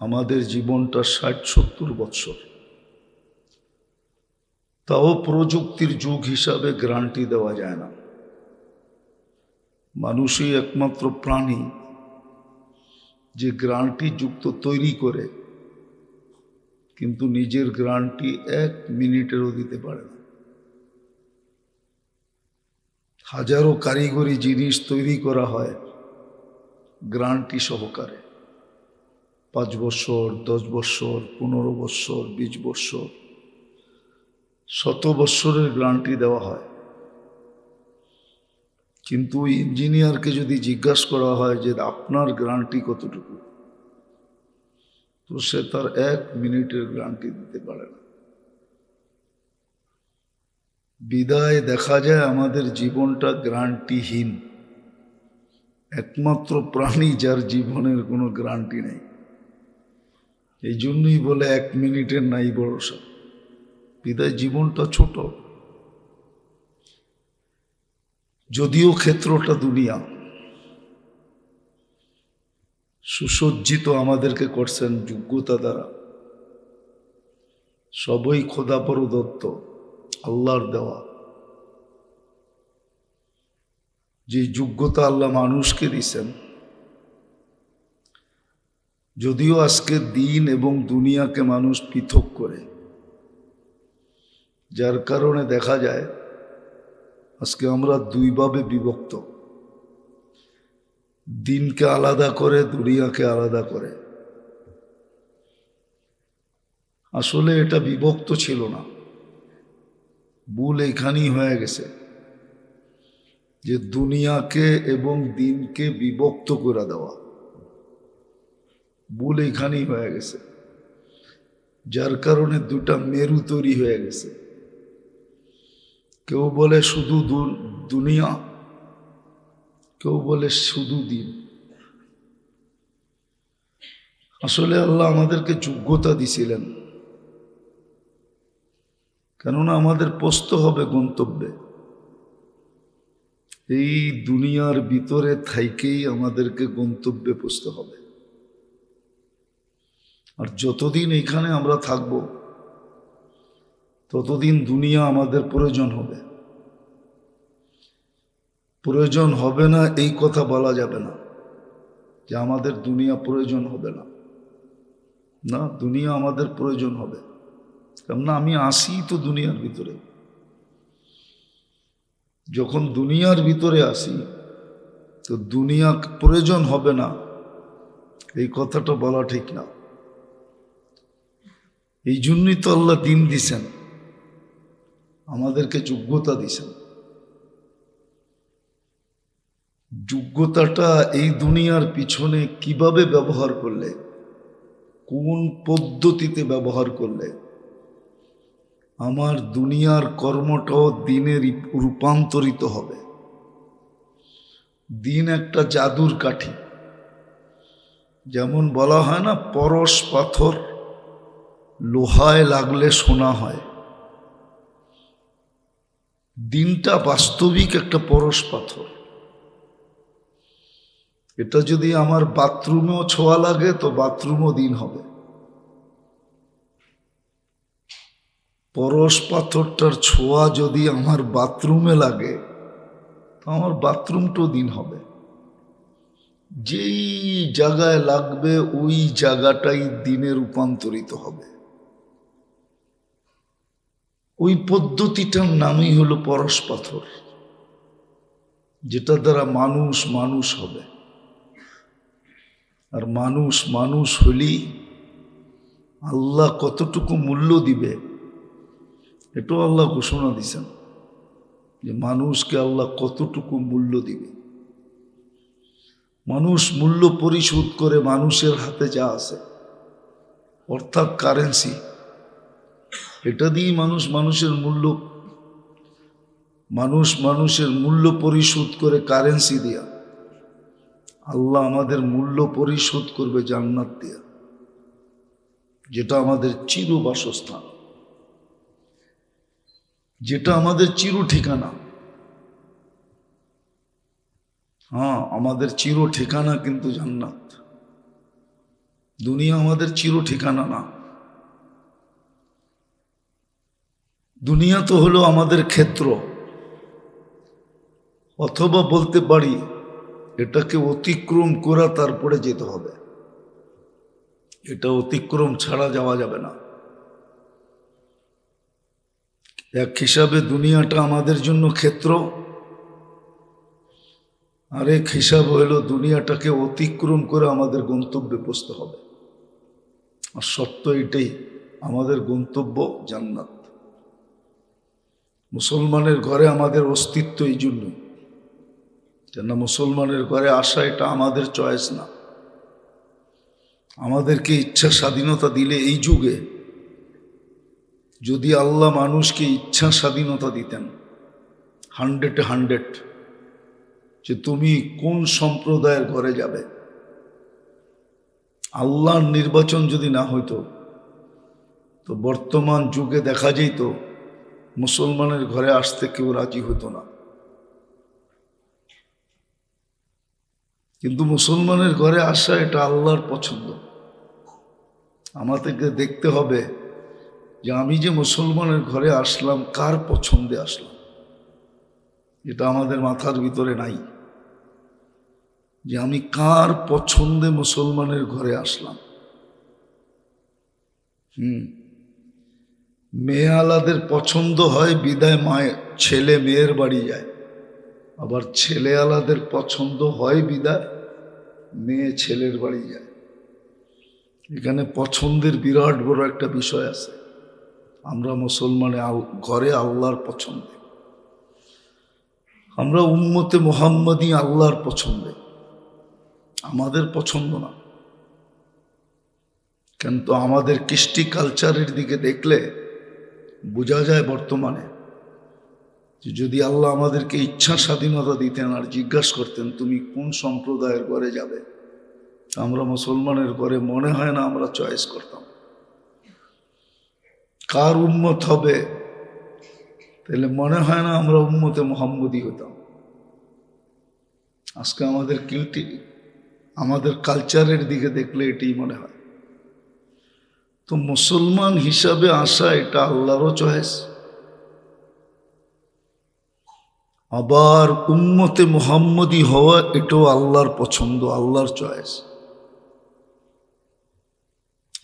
আমাদের জীবনটা ৬০-৭০ বৎসর, তাও প্রযুক্তির যুগ হিসাবে গ্যারান্টি দেওয়া যায় না। মানুষই একমাত্র প্রাণী যে গ্যারান্টি যুক্ত তৈরি করে, কিন্তু নিজের গ্যারান্টি ১ মিনিটেরও দিতে পারে না। হাজারো কারিগরি জিনিস তৈরি করা হয় গ্যারান্টি সহকারে, ৫ বছর, ১০ বছর, ১৫ বছর, ২০ বছর, ১০০ বছরের গ্যারান্টি দেওয়া হয়। কিন্তু ইঞ্জিনিয়ারকে যদি জিজ্ঞাসা করা হয় যে আপনার গ্যারান্টি কতটুকু, তো সে তার ১ মিনিটের গ্যারান্টি দিতে পারে না। বিদায় দেখা যায় আমাদের জীবনটা গ্যারান্টিহীন। একমাত্র প্রাণী যার জীবনের কোনো গ্যারান্টি নেই। এই জন্যই বলে ১ মিনিটের নাই ভরসা। বিদায় জীবনটা ছোট। যদিও ক্ষেত্রটা দুনিয়া, সুসজ্জিত আমাদেরকে করছেন যোগ্যতা দ্বারা, সবই খোদা প্রদত্ত, আল্লাহর দেওয়া। যে যোগ্যতা আল্লাহ মানুষকে দিছেন, যদিও আজকে দিন এবং দুনিয়াকে মানুষ পৃথক করে, যার কারণে দেখা যায় আজকে আমরা দুইভাবে বিভক্ত। দিনকে আলাদা করে, দুনিয়াকে আলাদা করে। আসলে এটা বিভক্ত ছিল না, ভুল এখানেই হয়ে গেছে যে দুনিয়াকে এবং দিনকে বিভক্ত করে দেওয়া। ভুল এখানেই হয়ে গেছে, যার কারণে দুটা মেরু তৈরি হয়ে গেছে। কেউ বলে শুধু দুনিয়া, কেউ বলে শুধু দিন। আসলে আল্লাহ আমাদেরকে যোগ্যতা দিছিলেন, কেননা আমাদের পৌঁছতে হবে গন্তব্যে। এই দুনিয়ার ভিতরে থাইকেই আমাদেরকে গন্তব্যে পৌঁছতে হবে। আর যতদিন এখানে আমরা থাকব, ততদিন দুনিয়া আমাদের প্রয়োজন হবে। প্রয়োজন হবে না এই কথা বলা যাবে না যে আমাদের দুনিয়া প্রয়োজন হবে না। না, দুনিয়া আমাদের প্রয়োজন হবে, কেননা আমি আসি তো দুনিয়ার ভিতরে। যখন দুনিয়ার ভিতরে আসি, তো দুনিয়া প্রয়োজন হবে না এই কথাটা বলা ঠিক না। এই জন্যই তো আল্লাহ দিন দিছেন, আমাদেরকে যোগ্যতা দিছেন। যোগ্যতাটা এই দুনিয়ার পিছনে কিভাবে ব্যবহার করলে, কোন পদ্ধতিতে ব্যবহার করলে আমার দুনিয়ার কর্মটাও দিনে রূপান্তরিত হবে। দিন একটা জাদুর কাঠি। যেমন বলা হয় না, পরশ পাথর লোহায় লাগলে সোনা হয়। দিনটা বাস্তবিক একটা পরশ পাথর। এটা যদি আমার বাথরুমেও ছোঁয়া লাগে, তো বাথরুমও দিন হবে। পরশ পাথরটার ছোঁয়া যদি আমার বাথরুমে লাগে, তো আমার বাথরুমটাও দিন হবে। যেই জায়গায় লাগবে ওই জায়গাটাই দিনে রূপান্তরিত হবে। ওই পদ্ধতিটার নামই হলো পরশ পাথর, যেটা দ্বারা মানুষ মানুষ হবে। আর মানুষ মানুষ হলেই আল্লাহ কতটুকু মূল্য দিবে, এটাও আল্লাহ ঘোষণা দিছেন যে মানুষকে আল্লাহ কতটুকু মূল্য দিবে। মানুষ মূল্য পরিশোধ করে মানুষের হাতে যা আছে, অর্থাৎ কারেন্সি, এটা দিয়েই মানুষ মানুষের মূল্য পরিশোধ করে কারেন্সি দিয়া। আল্লাহ আমাদের মূল্য পরিশোধ করবে জান্নাত দিয়া, যেটা আমাদের চির বাসস্থান, যেটা আমাদের চির ঠিকানা। আমাদের চির ঠিকানা কিন্তু জান্নাত। দুনিয়া আমাদের চির ঠিকানা না। দুনিয়া তো হলো আমাদের ক্ষেত্র, অথবা বলতে পারি এটাকে অতিক্রম করা তারপরে যেতে হবে। এটা অতিক্রম ছাড়া যাওয়া যাবে না। এক হিসাবে দুনিয়াটা আমাদের জন্য ক্ষেত্র, আরেক হিসাব হলো দুনিয়াটাকে অতিক্রম করে আমাদের গন্তব্যে পৌঁছতে হবে। আর সত্য এটাই, আমাদের গন্তব্য জান্নাত। মুসলমানের ঘরে আমাদের অস্তিত্ব এই জন্যই, কেন মুসলমানের ঘরে আসা এটা আমাদের চয়েস না। আমাদেরকে ইচ্ছা স্বাধীনতা দিলে এই যুগে, যদি আল্লাহ মানুষকে ইচ্ছা স্বাধীনতা দিতেন 100 যে তুমি কোন সম্প্রদায়ের ঘরে যাবে, আল্লাহর নির্বাচন যদি না হইতো তো বর্তমান যুগে দেখা যেত মুসলমানের ঘরে আসতে কেউ রাজি হতো না। কিন্তু মুসলমানের ঘরে আসা এটা আল্লাহর পছন্দ। আমাদেরকে দেখতে হবে যে আমি যে মুসলমানের ঘরে আসলাম কার পছন্দে আসলাম। এটা আমাদের মাথার ভিতরে নাই যে আমি কার পছন্দে মুসলমানের ঘরে আসলাম। মেয়ে আলাদের পছন্দ হয় বিদায় মায়ের ছেলে মেয়ের বাড়ি যায়, আবার ছেলে আলাদের পছন্দ হয় বিদায় মেয়ে ছেলের বাড়ি যায়। এখানে পছন্দের বিরাট বড় একটা বিষয় আছে। আমরা মুসলমানে ঘরে আল্লাহর পছন্দে, আমরা উম্মতে মুহাম্মাদি আল্লাহর পছন্দে, আমাদের পছন্দ না। কিন্তু আমাদের কৃষ্টি কালচারের দিকে দেখলে বোঝা যায় বর্তমানে যে যদি আল্লাহ আমাদেরকে ইচ্ছা স্বাধীনতা দিতেন আর জিজ্ঞাসা করতেন তুমি কোন সম্প্রদায়ের ঘরে যাবে, আমরা মুসলমানের ঘরে মনে হয় না আমরা চয়েস করতাম। কার উম্মত হবে তাহলে মনে হয় না আমরা উম্মতে মুহাম্মদি হতাম। আজকে আমাদের আমাদের কালচারের দিকে দেখলে এটাই মনে হয়। তো মুসলমান হিসাবে আসা এটা আল্লাহরও চয়েস, আবার উম্মতে মুহাম্মদি হওয়া এটাও আল্লাহর পছন্দ, আল্লাহর চয়েস।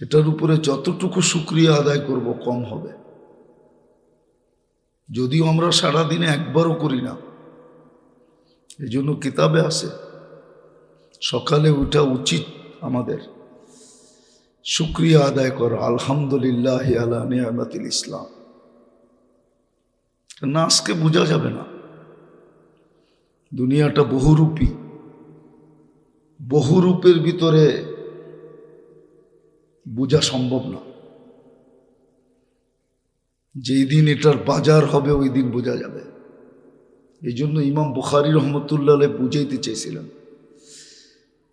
এটার উপরে যতটুকু শুকরিয়া আদায় করব কম হবে। যদিও আমরা সারাদিনে একবারও করি না, এই জন্য কিতাবে আছে সকালে উঠা উচিত আমাদের শুকরিয়া আদায় করা, আলহামদুলিল্লাহ আলা নিয়ামাতিল ইসলাম। না আজকে বোঝা যাবে না, দুনিয়াটা বহুরূপী, বহুরূপের ভিতরে বোঝা সম্ভব না। যেই দিন এটার বাজার হবে ওই দিন বোঝা যাবে। এই জন্য ইমাম বুখারী রহমতুল্লাহ আলাইহি বুঝাইতে চেয়েছিলেন,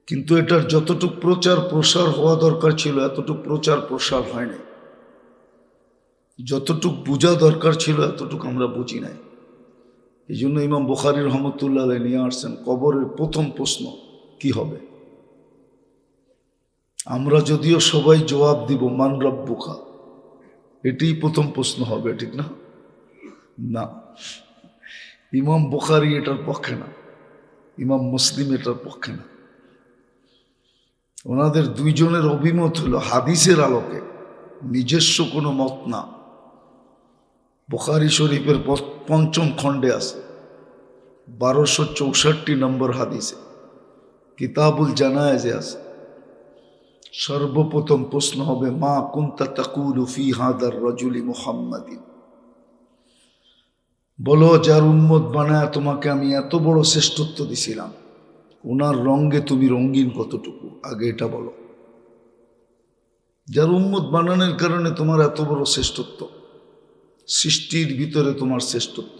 কিন্তু এটার যতটুক প্রচার প্রসার হওয়া দরকার ছিল এতটুক প্রচার প্রসার হয় নাই। যতটুক বোঝা দরকার ছিল এতটুকু আমরা বুঝি নাই। এই জন্য ইমাম বুখারী রহমতুল্লাহ আলাইহি নিয়ে আসছেন কবরের প্রথম প্রশ্ন কি হবে। আমরা যদিও সবাই জবাব দিব মান রব্বুকা, এটাই প্রথম প্রশ্ন হবে, ঠিক না? না, ইমাম বুখারী এটার পক্ষে না, ইমাম মুসলিম এটার পক্ষে না। ওনাদের দুইজনের অভিমত হলো হাদিসের আলোকে, নিজস্ব কোনো মত না। বুখারী শরীফের ৫ম খণ্ডে আছে 1264 নম্বর হাদিসে, কিতাবুল জানায়েজে আছে। সর্বপ্রথম প্রশ্ন হবে মা কুনতা তাকুলু ফি হাদার রাজুলি মুহাম্মাদিন, বলো যার উম্মত বানায় তোমাকে আমি এত বড় শ্রেষ্ঠত্ব দিছিলাম, ওনার রঙে তুমি রঙিন কতটুকু, আগে এটা বলো। যার উম্মত বানানোর কারণে তোমার এত বড় শ্রেষ্ঠত্ব, সৃষ্টির ভিতরে তোমার শ্রেষ্ঠত্ব,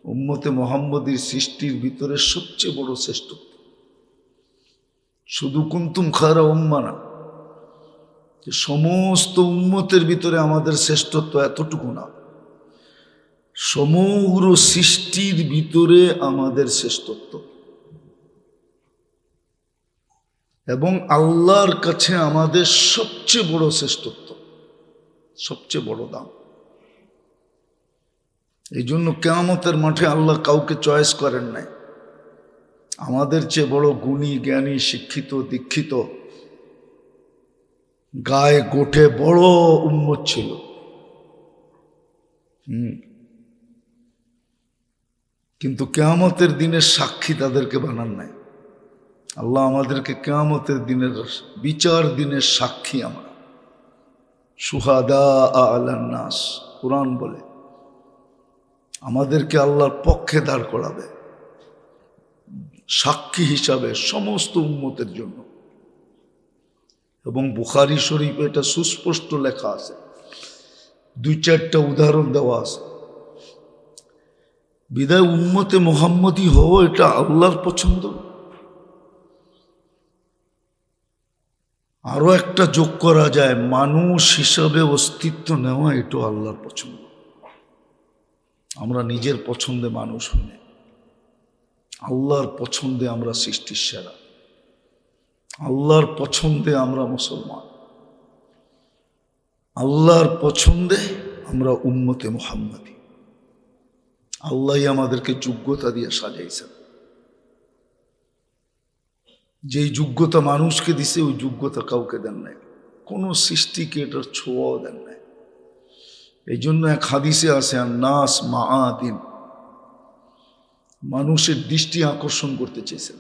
উম্মতে মুহাম্মদীর সৃষ্টির ভিতরে সবচেয়ে বড় শ্রেষ্ঠত্ব। শুধু কুনতুম খায়রা উম্মাহ না, যে সমস্ত উম্মতের ভিতরে আমাদের শ্রেষ্ঠত্ব এতটুকু না, সমগ্র সৃষ্টির ভিতরে আমাদের শ্রেষ্ঠত্ব। এবং আল্লাহর কাছে আমাদের সবচেয়ে বড় শ্রেষ্ঠত্ব, সবচেয়ে বড় দাম। এই জন্য কিয়ামতের মাঠে আল্লাহ কাউকে চয়েস করেন নাই। আমাদের চেয়ে বড় গুণী, জ্ঞানী, শিক্ষিত, দীক্ষিত, গায়ে গোঠে বড় উম্মত ছিল। কিন্তু কিয়ামতের দিনের সাক্ষী তাদেরকে বানান নাই। আল্লাহ আমাদেরকে কিয়ামতের দিনের বিচার দিনের সাক্ষী আমরা, শুহাদা আলান নাস, কুরআন বলে আমাদেরকে আল্লাহর পক্ষে দাঁড় করাবে সাক্ষী হিসাবে সমস্ত উম্মতের জন্য। এবং বুখারী শরীফে এটা সুস্পষ্ট লেখা আছে, 2-4টা উদাহরণ দেওয়া আছে। বিদায় উম্মতে মুহাম্মদী হও, এটা আল্লাহর পছন্দ। আরো একটা যোগ করা যায়, মানুষ হিসাবে অস্তিত্ব নেওয়া, এটাও আল্লাহর পছন্দ। আমরা নিজের পছন্দে মানুষ হই, আল্লাহর পছন্দে আমরা সৃষ্টির সেরা, আল্লাহর পছন্দে আমরা মুসলমান, আল্লাহর পছন্দে আমরা উম্মতে মুহাম্মদী। আল্লাহই আমাদেরকে যোগ্যতা দিয়ে সাজাইছেন। যেই যোগ্যতা মানুষকে দিছে ওই যোগ্যতা কাউকে দেন নাই, কোনো সৃষ্টিকে এটার ছোঁয়াও দেন নাই। এই জন্য এক হাদিসে আছে, নাস মাআদিন, মানুষের দৃষ্টি আকর্ষণ করতে চেয়েছেন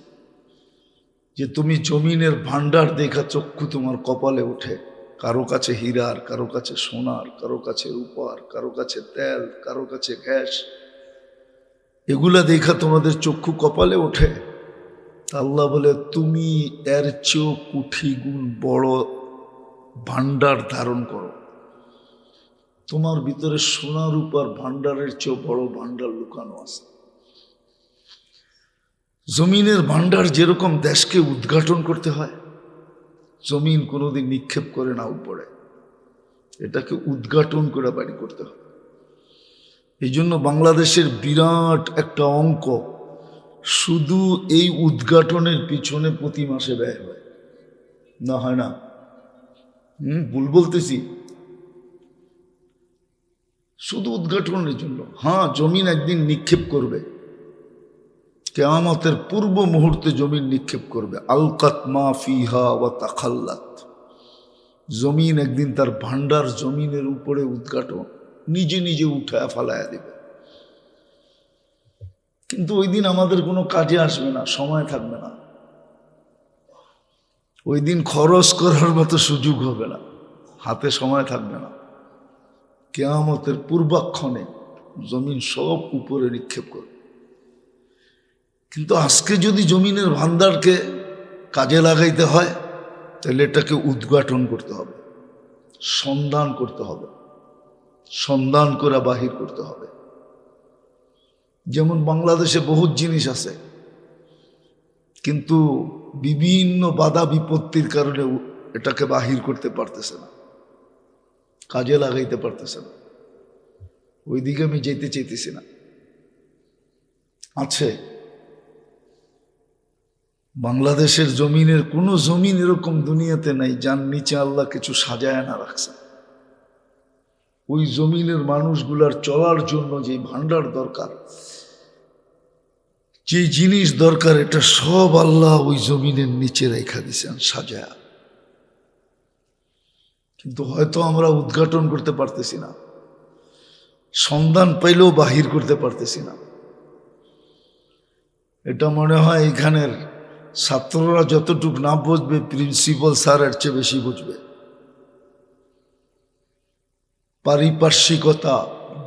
যে তুমি জমিনের ভান্ডার দেখা চক্ষু তোমার কপালে ওঠে। কারো কাছে হীরার, কারো কাছে সোনার, কারো কাছে রূপার, কারো কাছে তেল, কারো কাছে গ্যাস, এগুলা দেখা তোমাদের চক্ষু কপালে ওঠে। আল্লাহ বলে তুমি এর চেয়েও কোটি গুণ বড় ভান্ডার ধারণ করো। তোমার ভিতরে সোনা রূপার ভান্ডারের চেয়েও বড় ভান্ডার লুকানো আছে। জমিনের ভান্ডার যেরকম দেশকে উদ্ঘাটন করতে হয়, জমিন কোনোদিন নিক্ষেপ করে না উপরে, এটাকে উদ্ঘাটন করে বাড়ি করতে হয়। এই জন্য বাংলাদেশের বিরাট একটা অঙ্ক শুধু এই উদ্ঘাটনের পিছনে প্রতি মাসে ব্যয় হয়, না হয় না? ভুল বলতেছি? শুধু উদ্ঘাটনের জন্য। হ্যাঁ, জমিন একদিন নিক্ষেপ করবে, কিয়ামতের পূর্ব মুহূর্তে জমিন নিক্ষেপ করবে। আলকাত মা ফিহা ওয়া তাখাল্লাত, জমিন একদিন তার ভান্ডার জমিনের উপরে উদ্ঘাটন নিজে নিজে উঠায় ফালায়া দেবে। কিন্তু ওই দিন আমাদের কোনো কাজে আসবে না, সময় থাকবে না, ওই দিন খরচ করার মতো সুযোগ হবে না, হাতে সময় থাকবে না। কিয়ামতের পূর্বাক্ষণে জমিন সব উপরে নিক্ষেপ করবে। কিন্তু আজকে যদি জমিনের ভান্ডারকে কাজে লাগাইতে হয়, তাহলে এটাকে উদ্ঘাটন করতে হবে, সন্ধান করতে হবে, সন্ধান করে বাহির করতে হবে। যেমন বাংলাদেশে বহুত জিনিস আছে, কিন্তু বিভিন্ন বাধা বিপত্তির কারণে এটাকে বাহির করতে পারতেছে না, কাজে লাগাইতে পারতেছে না। ওইদিকে আমি যেতে চাইতেছি না। আছে বাংলাদেশের জমিনের কোনো জমিন এরকম দুনিয়াতে নাই যার নিচে আল্লাহ কিছু সাজায় না রাখছে। ওই জমিনের মানুষগুলার চলার জন্য যে ভান্ডার দরকার, যে জিনিস দরকার, এটা সব আল্লাহ ওই জমিনের নিচে রেখা দিছেন সাজায়া। কিন্তু হয়তো আমরা উদ্ঘাটন করতে পারতেছি না, সন্ধান পাইলেও বাহির করতে পারতেছি না। এটা মনে হয় এখানের ছাত্ররা যতটুকু না বুঝবে, প্রিন্সিপাল স্যার এর চেয়ে বেশি বুঝবে। পারিপার্শ্বিকতা,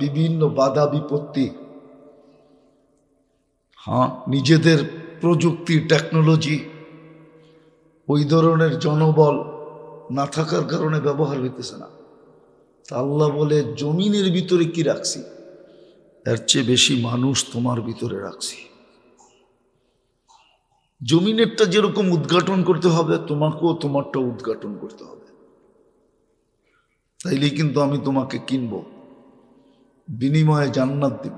বিভিন্ন বাধা বিপত্তি, হ্যাঁ, নিজেদের প্রযুক্তি, টেকনোলজি, ওই ধরনের জনবল না থাকার কারণে ব্যবহার হইতেছে না। তা আল্লাহ বলে জমিনের ভিতরে কি রাখছি, এর চেয়ে বেশি মানুষ তোমার ভিতরে রাখছি। জমিনেরটা যেরকম উদ্ঘাটন করতে হবে, তোমাকেও তোমারটা উদ্ঘাটন করতে হবে। তাইলে কিন্তু আমি তোমাকে কিনবো, বিনিময়ে জান্নাত দিব।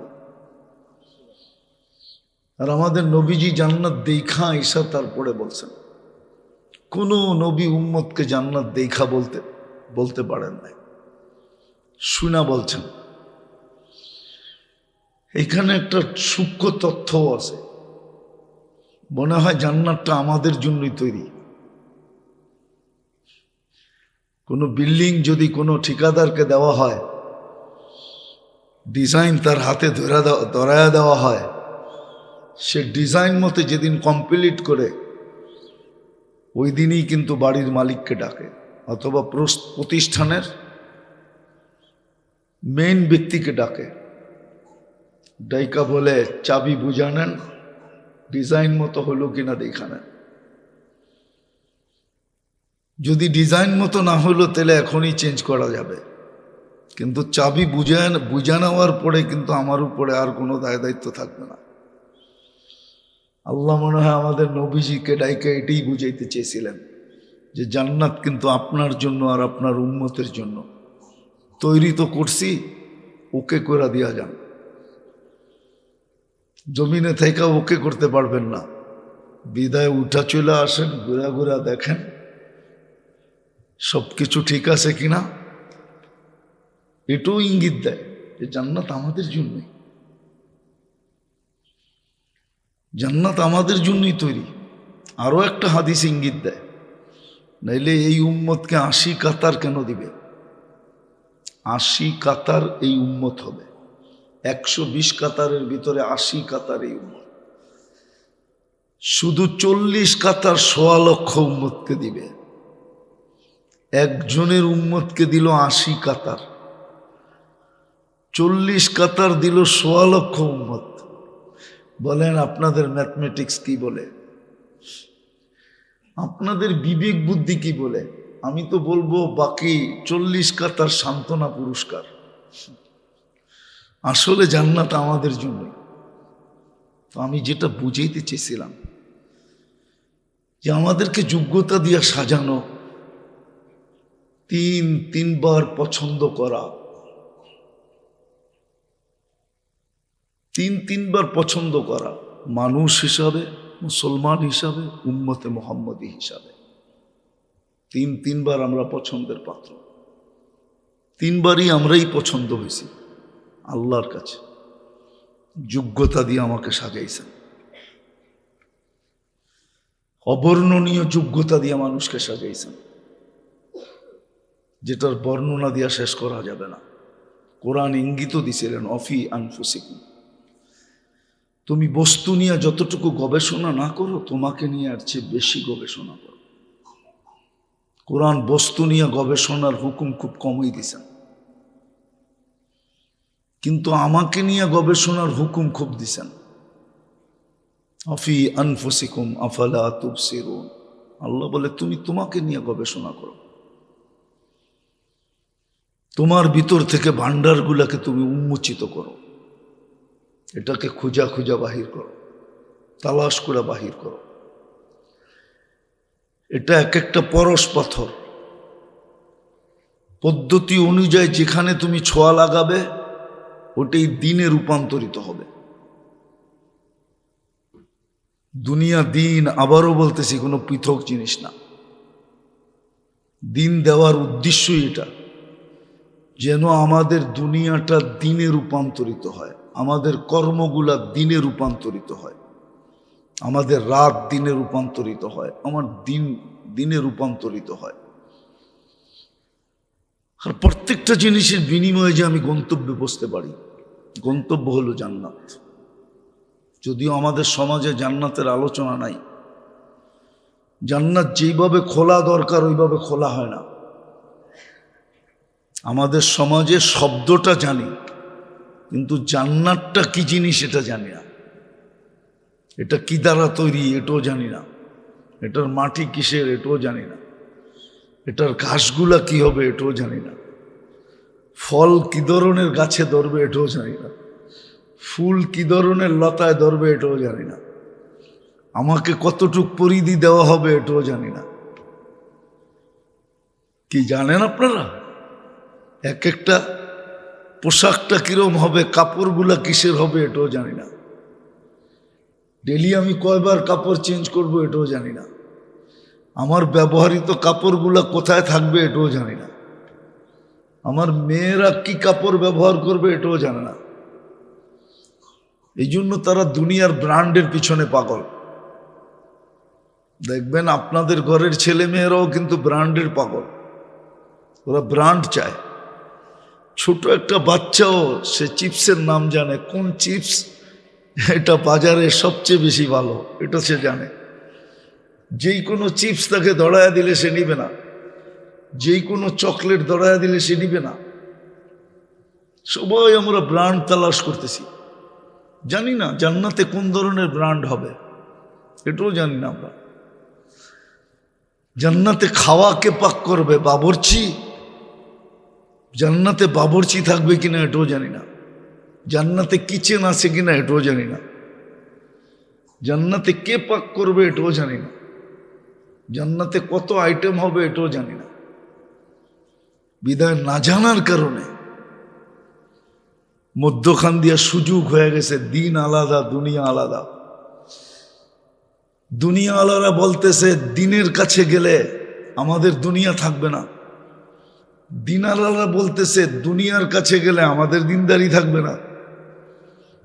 আর আমাদের নবীজি জান্নাত দেখা ঈসা তারপরে বলছেন, কোনো নবী উম্মতকে জান্নাত দেখা বলতে পারেন নাই, শুনা বলছেন। এখানে একটা সূক্ষ্ম তথ্যও আছে। মনে হয় জান্নাতটা আমাদের জন্যই তৈরি। কোনো বিল্ডিং যদি কোনো ঠিকাদারকে দেওয়া হয়, ডিজাইন তার হাতে ধরায়া দেওয়া হয়, সে ডিজাইন মতে যেদিন কমপ্লিট করে ওই দিনই কিন্তু বাড়ির মালিককে ডাকে, অথবা প্রতিষ্ঠানের মেইন ব্যক্তিকে ডাকে, ডাইকা বলে চাবি বুঝা নেন, ডিজাইন মতো হলো কিনা দেখা নেন। যদি ডিজাইন মতো না হলো তাহলে এখনই চেঞ্জ করা যাবে, কিন্তু চাবি বুঝা নেওয়ার পরে কিন্তু আমার উপরে আর কোনো দায় দায়িত্ব থাকবে না। আল্লাহ মনে হয় আমাদের নবীজিকে ডাইকা এটাই বুঝাইতে চেয়েছিলেন যে জান্নাত কিন্তু আপনার জন্য আর আপনার উম্মতের জন্য। তৈরি তো করছি, ওকে করে দিয়া যান। জমিনে থেকে ওকে করতে পারবেন না, বিদায় উঠা চলে আসেন, ঘুরা ঘুরা দেখেন সব কিছু ঠিক আছে কিনা। এটাও ইঙ্গিত দেয় যে জান্নাত আমাদের জন্যই, জান্নাত আমাদের জন্যই তৈরি। আরও একটা হাদিস ইঙ্গিত দেয়, নাইলে এই উম্মতকে 80 কাতার কেন দিবে? 80 কাতার এই উম্মত হবে, 120 কাতারের ভিতরে 80 কাতার এই উম্মত। শুধু 40 কাতার 1.25 লক্ষ উম্মতকে দিবে। একজনের উম্মতকে দিল 80 কাতার, 40 কাতার দিল 1.25 লক্ষ উম্মত। বলেন আপনাদের ম্যাথমেটিক্স কি বলে, আপনাদের বিবেক বুদ্ধি কি বলে? আমি তো বলবো বাকি 40 কাতার সান্ত্বনা পুরস্কার। আসলে জান্নাত আমাদের জন্য। তো আমি যেটা বুঝাইতে চেয়েছিলাম যে আমাদেরকে যোগ্যতা দিয়া সাজানো, তিনবার পছন্দ করা, তিনবার পছন্দ করা, মানুষ হিসাবে, মুসলমান হিসাবে, উম্মতে মুহাম্মদী হিসাবে। তিনবার আমরা পছন্দের পাত্র। তিনবারই আমরাই পছন্দ হয়েছি আল্লাহর কাছে। যোগ্যতা দিয়ে আমাকে সাজাইছেন, অবর্ণনীয় যোগ্যতা দিয়ে মানুষকে সাজাইছেন, যেটার বর্ণনা দিয়া শেষ করা যাবে না। কোরআন ইঙ্গিত দিছিলেন অফি আনফুসিকুম, তুমি বস্তু নিয়ে যতটুকু গবেষণা না করো, তোমাকে নিয়ে আর চেয়ে বেশি গবেষণা করো। কোরআন বস্তু নিয়ে গবেষণার হুকুম খুব কমই দিছেন, কিন্তু আমাকে নিয়ে গবেষণার হুকুম খুব দিছেন। অফি আনফুসিকুম আফালা তুবসিরুন, আল্লাহ বলে তুমি তোমাকে নিয়ে গবেষণা করো, তোমার ভিতর থেকে ভান্ডারগুলাকে তুমি উন্মোচিত করো, এটাকে খুঁজা খুঁজা বাহির করো, তালাশ করে বাহির করো। এটা এক একটা পরশ পাথর, পদ্ধতি অনুযায়ী যেখানে তুমি ছোঁয়া লাগাবে ওটাই দিনে রূপান্তরিত হবে। দুনিয়া দিন, আবারও বলতেছি, কোনো পৃথক জিনিস না। দিন দেওয়ার উদ্দেশ্যই এটা, যেন আমাদের দুনিয়াটা দিনে রূপান্তরিত হয়, আমাদের কর্মগুলা দিনে রূপান্তরিত হয়, আমাদের রাত দিনে রূপান্তরিত হয়, আমার দিনে রূপান্তরিত হয়। আর প্রত্যেকটা জিনিসের বিনিময়ে যে আমি গন্তব্যে বসতে পারি, গন্তব্য হলো জান্নাত। যদিও আমাদের সমাজে জান্নাতের আলোচনা নাই, জান্নাত যেইভাবে খোলা দরকার ওইভাবে খোলা হয় না। আমাদের সমাজে শব্দটা জানি, কিন্তু জান্নাতটা কি জিনিস এটা জানি না। এটা কি দ্বারা তৈরি এটাও জানি না, এটার মাটি কিসের এটাও জানি না, এটার ঘাসগুলা কি হবে এটাও জানি না, ফল কি ধরনের গাছে ধরবে এটাও জানি না, ফুল কি ধরনের লতায় ধরবে এটাও জানি না, আমাকে কতটুক পরিধি দেওয়া হবে এটাও জানি না। কি জানেন আপনারা? এক একটা পোশাকটা কিরম হবে, কাপড়গুলা কিসের হবে এটাও জানি না, ডেলি আমি কয়বার কাপড় চেঞ্জ করব এটাও জানি না, আমার ব্যবহৃত কাপড়গুলো কোথায় থাকবে এটাও জানি না, আমার মেয়েরা কি কাপড় ব্যবহার করবে এটাও জানে না। এই জন্য তারা দুনিয়ার ব্র্যান্ডের পিছনে পাগল। দেখবেন আপনাদের ঘরের ছেলে মেয়েরাও কিন্তু ব্র্যান্ডের পাগল, ওরা ব্র্যান্ড চায়। ছোট একটা বাচ্চাও সে চিপসের নাম জানে, কোন চিপস এটা বাজারে সবচেয়ে বেশি ভালো এটা সে জানে। যেই কোনো চিপস তাকে দড়ায়া দিলে সে নিবে না, যেই কোনো চকলেট দড়ায়া দিলে সে নিবে না। সবাই আমরা ব্র্যান্ড তালাশ করতেছি, জানি না জান্নাতে কোন ধরনের ব্র্যান্ড হবে এটাও জানি না আমরা। জান্নাতে খাওয়াকে পাক করবে বাবুর্চি, জান্নাতে বাবুর্চি থাকবে কিনা এটাও জানি না। জান্নাতে কিচেন আছে কিনা এটাও জানি না। জান্নাতে কে পাক করবে এটাও জানি না। জান্নাতে কত আইটেম হবে এটাও জানি না। বিদায় না জানার কারণে মধ্যখান দিয়া সুযোগ হয়ে গেছে, দিন আলাদা দুনিয়া আলাদা। দুনিয়া আলাদা বলতেছে দিনের কাছে গেলে আমাদের দুনিয়া থাকবে না, দিন আলাদা বলতেছে দুনিয়ার কাছে গেলে আমাদের দিনদারি থাকবে না।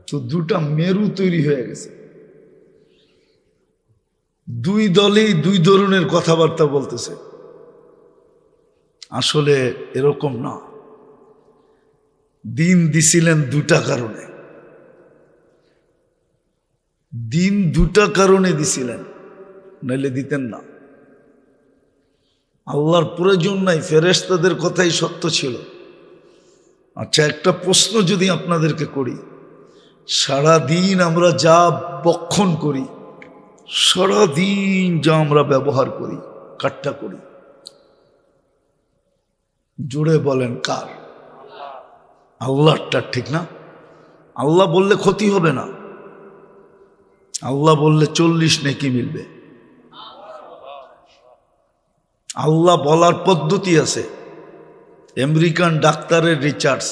তো দুটা মেরু তৈরি হয়ে গেছে, দুই দলেই দুই ধরনের কথাবার্তা বলতেছে। আসলে এরকম না, দিন দিছিলেন দুটা কারণে, দিন দুটা কারণে দিছিলেন, নাইলে দিতেন না। আল্লাহর প্রয়োজন নাই, ফেরেশতাদের কথাই সত্য ছিল। আচ্ছা একটা প্রশ্ন যদি আপনাদেরকে করি, সারাদিন আমরা যা বক্ষণ করি, সারাদিন যা আমরা ব্যবহার করি, কাটটা করি, জোরে বলেন কার? আল্লাহটা, ঠিক না? আল্লাহ বললে ক্ষতি হবে না, আল্লাহ বললে 40 নেকি মিলবে। আল্লাহ বলার পদ্ধতি আছে। আমেরিকান ডাক্তারের রিচার্জ,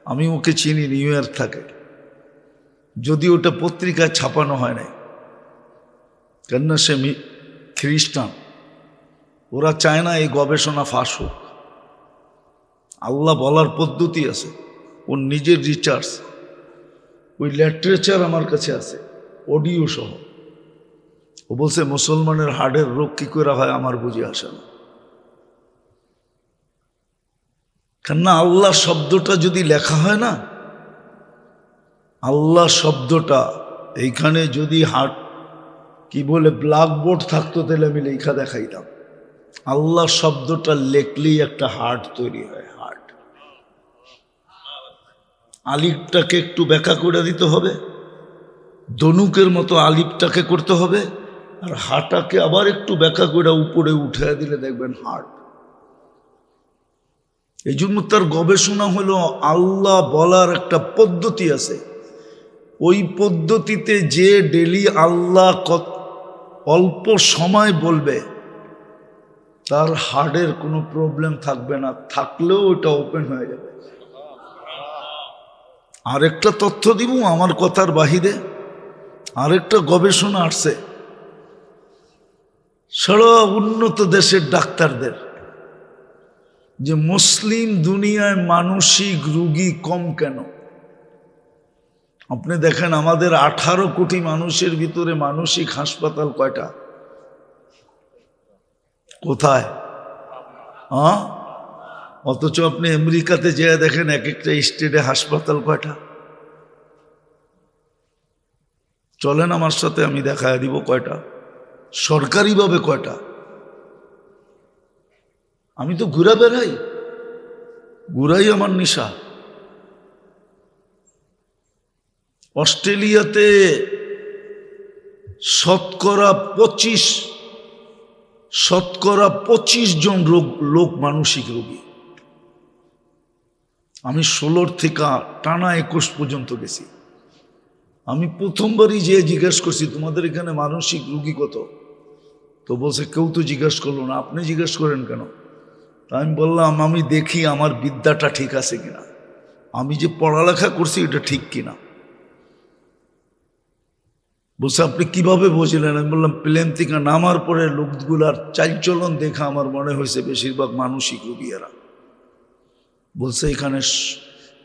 আমি ওকে চিনি, নিউ ইয়র্ক থাকে, যদি ওটা পত্রিকায় ছাপানো হয় নাই, কেননা সে খ্রিস্টান, ওরা চায় না এই গবেষণা ফাঁস হোক। আল্লাহ বলার পদ্ধতি আছে, ওর নিজের রিচার্জ, ওই লিটারেচার আমার কাছে আছে অডিও সহ। ও বলছে মুসলমানের হার্টের রোগ কি করে হয় আমার বুঝে আসে না। কেননা আল্লাহ শব্দটা যদি লেখা হয় না, আল্লাহ শব্দটা এইখানে যদি হার্ট কি বলে ব্ল্যাকবোর্ড থাকতো তাহলে আমি লেখা দেখাইতাম। আল্লাহ শব্দটা লেখলেই একটা হার্ট তৈরি হয়, হার্ট। আলিফটাকে একটু ব্যাখ্যা করে দিতে হবে, ধনুকের মতো আলিফটাকে করতে হবে, আর হাটাকে আবার একটু ব্যাখ্যা করে উপরে উঠে দিলে দেখবেন হার্ট। এই জন্য তার গবেষণা হলো আল্লাহ বলার একটা পদ্ধতি আছে, ওই পদ্ধতিতে যে ডেলি আল্লাহ অল্প সময় বলবে তার হার্টের কোনো প্রবলেম থাকবে না, থাকলেও ওটা ওপেন হয়ে যাবে। আরেকটা তথ্য দিব আমার কথার বাহিরে, আরেকটা গবেষণা আসছে সারা উন্নত দেশের ডাক্তারদের, যে মুসলিম দুনিয়ায় মানসিক রোগী কম কেন। আপনি দেখেন আমাদের 18 কোটি মানুষের ভিতরে মানসিক হাসপাতাল কয়টা? কোথায়? অথচ আপনি আমেরিকাতে যেয়ে দেখেন এক একটা স্টেটে হাসপাতাল কয়টা। চলেন আমার সাথে, আমি দেখায় দিব কয়টা, সরকারিভাবে কয়টা। আমি তো ঘুরা বেড়াই, ঘুরাই আমার নেশা। অস্ট্রেলিয়াতে শতকরা 25 জন লোক মানসিক রোগী। আমি 16 থেকে টানা 21 পর্যন্ত গেছি। আমি প্রথমবারই যে জিজ্ঞেস করছি তোমাদের এখানে মানসিক রোগী কত, তো বলছে কেউ তো জিজ্ঞেস করলো না, আপনি জিজ্ঞেস করেন কেন? তা আমি বললাম আমি দেখি আমার বিদ্যাটা ঠিক আছে কিনা, আমি যে পড়ালেখা করছি এটা ঠিক কিনা। বলছে আপনি কিভাবে বুঝলেন? আমি বললাম প্লেন থেকে নামার পরে লোকগুলার চালচলন দেখা আমার মনে হয়েছে বেশিরভাগ মানসিক রোগী এরা। বলছে এখানে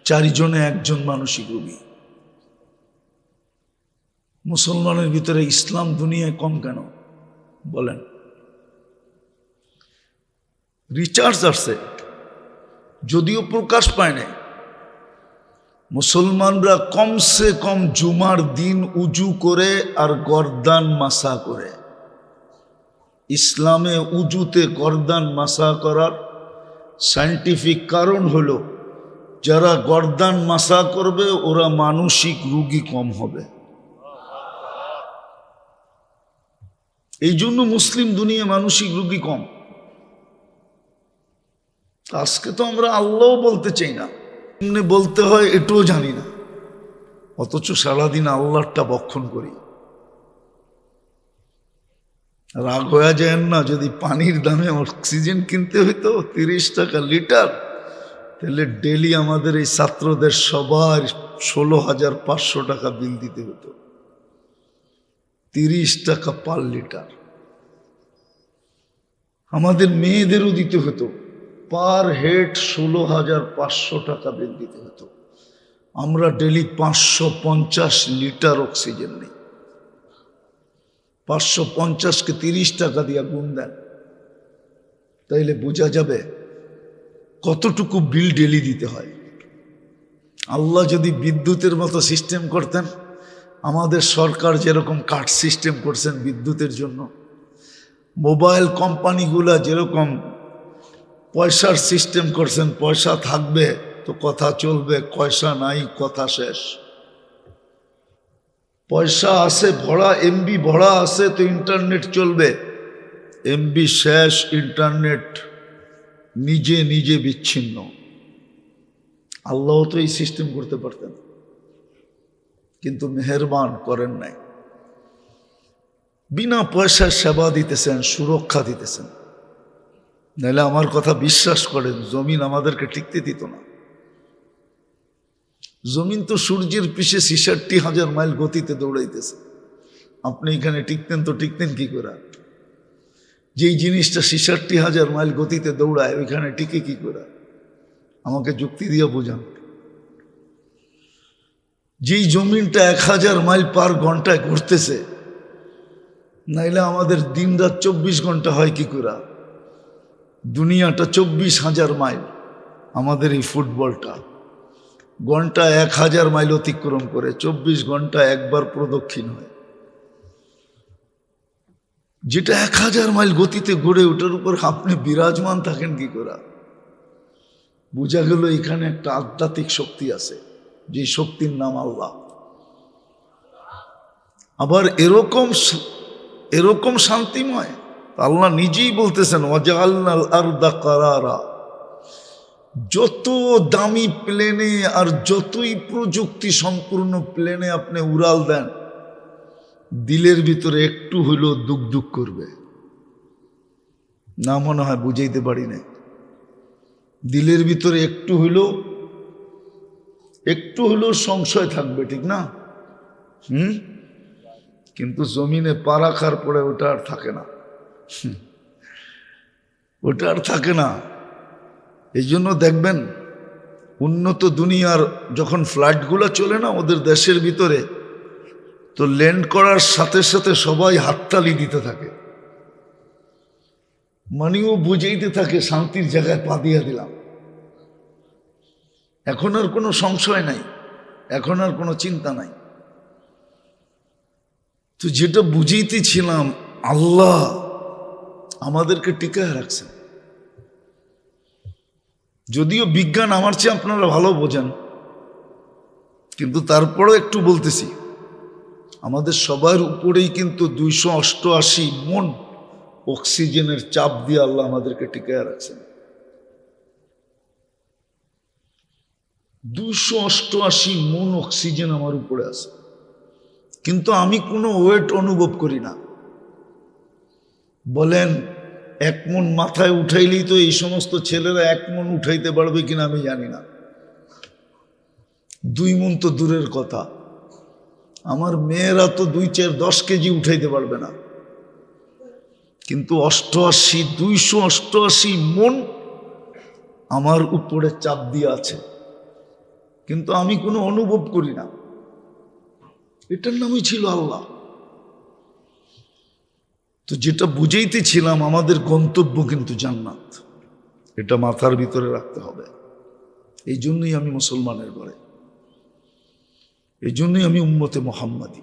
4 জনে 1 জন মানসিক রোগী। মুসলমানের ভিতরে ইসলাম দুনিয়ায় কম কেন বলেন? রিচার্জ আসছে, যদিও প্রকাশ পায় না। মুসলমানরা কমসে কম জুমার দিন উজু করে আর গর্দান মাসা করে। ইসলামে উজুতে গর্দান মাসা করার সায়েন্টিফিক কারণ হলো যারা গর্দান মাসা করবে ওরা মানসিক রোগী কম হবে। এই জন্য মুসলিম দুনিয়া মানসিক রোগী কম। আজকে তো আমরা আল্লাহ বলতে চাই না, এমনি বলতে হয় এটাও জানি না, অথচ সারাদিন আল্লাহটা বক্ষণ করি। রাগ হয়ে যায় না? যদি পানির দামে অক্সিজেন কিনতে হইতো 30 টাকা লিটার, তাহলে ডেলি আমাদের এই ছাত্রদের সবার 16,500 টাকা বিল দিতে হতো। 30 টাকা পার লিটার। আমাদের মেয়েদেরও দিতে হতো, পার হেড 16,500 টাকা বিল দিতে হতো। আমরা ডেলি 550 লিটার অক্সিজেন নেই। 550-কে 30 টাকা দিয়ে গুণ দেন, তাইলে বোঝা যাবে কতটুকু বিল ডেলি দিতে হয়। আল্লাহ যদি বিদ্যুতের মতো সিস্টেম করতেন, আমাদের সরকার যেরকম কাট সিস্টেম করছেন বিদ্যুতের জন্য, মোবাইল কোম্পানিগুলা যেরকম পয়সার সিস্টেম করছেন, পয়সা থাকবে তো কথা চলবে, পয়সা নাই কথা শেষ। পয়সা আছে ভরা, এমবি ভরা আছে তো ইন্টারনেট চলবে, এমবি শেষ, ইন্টারনেট নিজে নিজে বিচ্ছিন্ন। আল্লাহ তো এই সিস্টেম করতে পারতেন, কিন্তু মেহেরবান করেন নাই। বিনা পয়সায় সেবা দিতেছেন, সুরক্ষা দিতেছেন। নাহলে আমার কথা বিশ্বাস করেন, জমিন আমাদেরকে টিকতে দিত না। জমিন তো সূর্যের পিছে 66,000 মাইল গতিতে দৌড়াইতেছে। আপনি এখানে টিকতেন তো টিকতেন কি করে? যেই জিনিসটা 66,000 মাইল গতিতে দৌড়ায় ওইখানে টিকে কি করে? আমাকে যুক্তি দিয়ে বোঝান। যেই জমিনটা 1000 মাইল পার ঘন্টায় ঘুরতেছে, নাইলে আমাদের দিন রাত 24 ঘন্টা হয় কি করে? দুনিয়াটা 24,000 মাইল, আমাদের এই ফুটবলটা ঘন্টা 1000 মাইল অতিক্রম করে, 24 ঘন্টা একবার প্রদক্ষিণ হয়। যেটা 1000 মাইল গতিতে ঘুরে, ওটার উপর আপনি বিরাজমান থাকেন কি করে? বোঝা গেল এখানে একটা আধ্যাত্মিক শক্তি আছে, যে শক্তির নাম আল্লাহ। আবার এরকম শান্তিময় আল্লাহ নিজেই বলতেছেন, ওয়াজআলনাল আরদা কারারা। যত দামি প্লেনে আর যতই প্রযুক্তি সম্পূর্ণ প্লেনে আপনি উড়াল দেন, দিলের ভিতরে একটু হইলেও দুঃখ দুঃখ করবে না? মনে হয় বুঝাইতে পারি না। দিলের ভিতরে একটু হইলেও সংশয় থাকবে, ঠিক না? কিন্তু জমিনে পা রাখার পরে ওটা আর থাকে না, ওটা আর থাকে না। এই জন্য দেখবেন উন্নত দুনিয়ার যখন ফ্লাইটগুলো চলে না ওদের দেশের ভিতরে, তো ল্যান্ড করার সাথে সাথে সবাই হাততালি দিতে থাকে, মানেও বুঝাইতে থাকে শান্তির জায়গায় পা দিয়ে দিলাম। এখন আর কোনো সংশয় নাই, এখন আর কোনো চিন্তা নাই। তো যেটা বুঝাইতেছিলাম, আল্লাহ আমাদেরকে টিকায় রাখছেন। যদিও বিজ্ঞান আমার চেয়ে আপনারা ভালো বোঝেন, কিন্তু তারপরেও একটু বলতেছি, আমাদের সবার উপরেই কিন্তু 288 মন অক্সিজেনের চাপ দিয়ে আল্লাহ আমাদেরকে টিকায় রাখছেন। 288 মন অক্সিজেন আমার উপরে আছে, কিন্তু আমি কোনো ওয়েট অনুভব করি না। বলেন 1 মন মাথায় উঠাইলেই তো এই সমস্ত ছেলেরা 1 মন উঠাইতে পারবে কিনা আমি জানি না। 2 মন তো দূরের কথা। আমার মেয়েরা তো 2-4-10 কেজি উঠাইতে পারবে না, কিন্তু 288 মন আমার উপরে চাপ দিয়ে আছে, কিন্তু আমি কোনো অনুভব করি না। এটার নামই ছিল আল্লাহ। তো যেটা বুঝাইতেছিলাম, আমাদের গন্তব্য কিন্তু জান্নাত, এটা মাথার ভিতরে রাখতে হবে। এই জন্যই আমি মুসলমানের ঘরে, এই জন্যই আমি উম্মতে মুহাম্মাদি,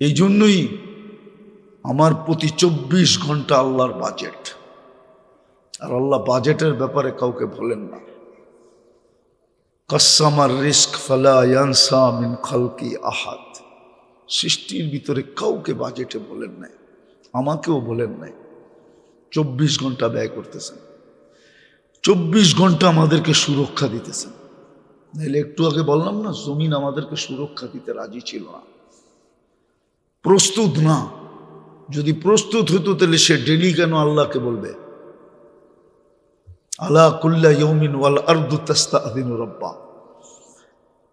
এই জন্যই আমার প্রতি 24 ঘন্টা আল্লাহর বাজেট। আর আল্লাহ বাজেটের ব্যাপারে কাউকে বলেন না। কাসামার রিস্ক ফালা ইয়ানসা মিন খালকি আহাদ, সৃষ্টির ভিতরে কাউকে বাজেটে বলেন নাই, আমাকেও বলেন নাই। 24 ঘন্টা ব্যয় করতেছেন, 24 ঘন্টা আমাদেরকে সুরক্ষা দিতেছেন। নাহলে একটু আগে বললাম না, জমিন আমাদেরকে সুরক্ষা দিতে রাজি ছিল না, প্রস্তুত না। যদি প্রস্তুত হতো তাহলে সে ডেলি কেন আল্লাহকে বলবে? আলা কুল্লা ইয়াউমিন ওয়াল আরদু তাস্তাযিনু রাব্বা।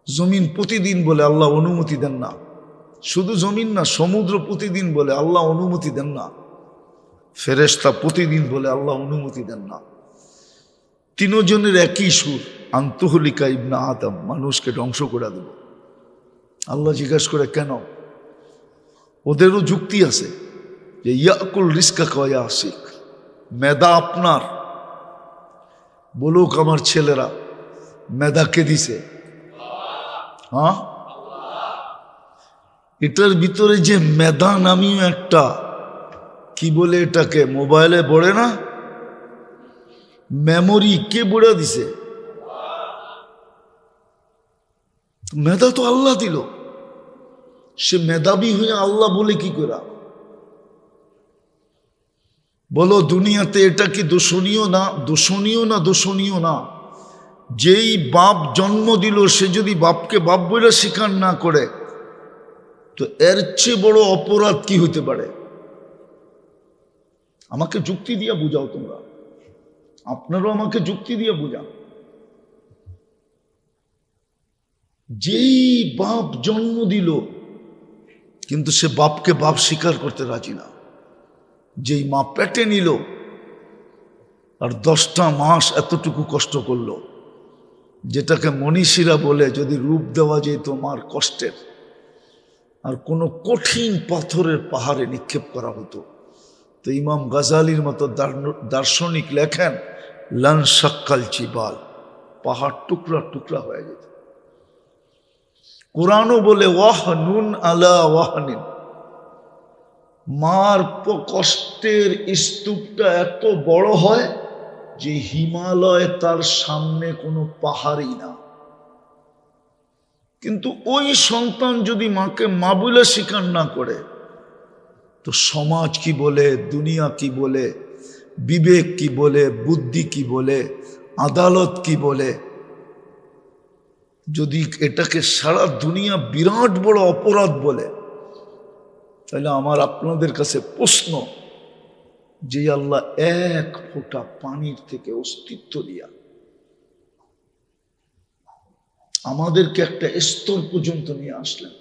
জমিন প্রতিদিন বলে আল্লাহ অনুমতি দেন না। শুধু জমিন না, সমুদ্র প্রতিদিন বলে আল্লাহ অনুমতি দেন না। ফেরেশতা প্রতিদিন বলে আল্লাহ অনুমতি দেন না। তিনজনের একই সুর, আন্তহলিকা ইবনা আদম, মানুষকে ধ্বংস করে দেব। আল্লাহ জিজ্ঞাসা করে কেন? ওদেরও যুক্তি আছে যে ইয়াকুল রিস্কা কয়া আসিক, মেধা আপনার, বলুক আমার ছেলেরা, মেধা কে দিছে? হ্যাঁ, এটার ভিতরে যে মেধা নামীয় একটা, কি বলে এটাকে, মোবাইলে বলে না মেমোরি, কে বলে দিছে? মেধা তো আল্লাহ দিল। সে মেধাবী হয়ে আল্লাহ বলে কি করে? বলো দুনিয়াতে এটা কি দোষণীয় না? দোষণীয় না, দোষণীয় না। যেই বাপ জন্ম দিল সে যদি বাপকে বাপ বলে স্বীকার না করে, তো এর চেয়ে বড় অপরাধ কি হইতে পারে? আমাকে যুক্তি দিয়ে বুঝাও তোমরা, আপনারাও আমাকে যুক্তি দিয়ে বুঝান। যেই বাপ জন্ম দিল কিন্তু সে বাপকে বাপ স্বীকার করতে রাজি না, যেই মা পেটে নিল আর 10টা মাস এতটুকু কষ্ট করলো, যেটাকে মনীষীরা বলে যদি রূপ দেওয়া যেত মার কষ্টের, আর কোনো কঠিন পাথরের পাহাড়ে নিক্ষেপ করা হতো, তো ইমাম গাজালির মতো দার্শনিক লেখেন লান শাক্কাল জিবাল, পাহাড় টুকরা টুকরা হয়ে যেত। কোরআনও বলে ওয়াহনুন আলা ওয়াহনিন, মার কষ্টের স্তূপটা এত বড় হয় যে হিমালয় তার সামনে কোনো পাহাড়ই না। কিন্তু ওই সন্তান যদি মাকে মা বলে স্বীকার না করে, তো সমাজ কি বলে, দুনিয়া কি বলে, বিবেক কি বলে, বুদ্ধি কি বলে, আদালত কি বলে? যদি এটাকে সারা দুনিয়া বিরাট বড় অপরাধ বলে, তাহলে আমার আপনাদের কাছে প্রশ্ন, যে আল্লাহ এক ফোঁটা পানির থেকে অস্তিত্ব দিয়া আমাদেরকে একটা স্তর পর্যন্ত নিয়ে আসলেন।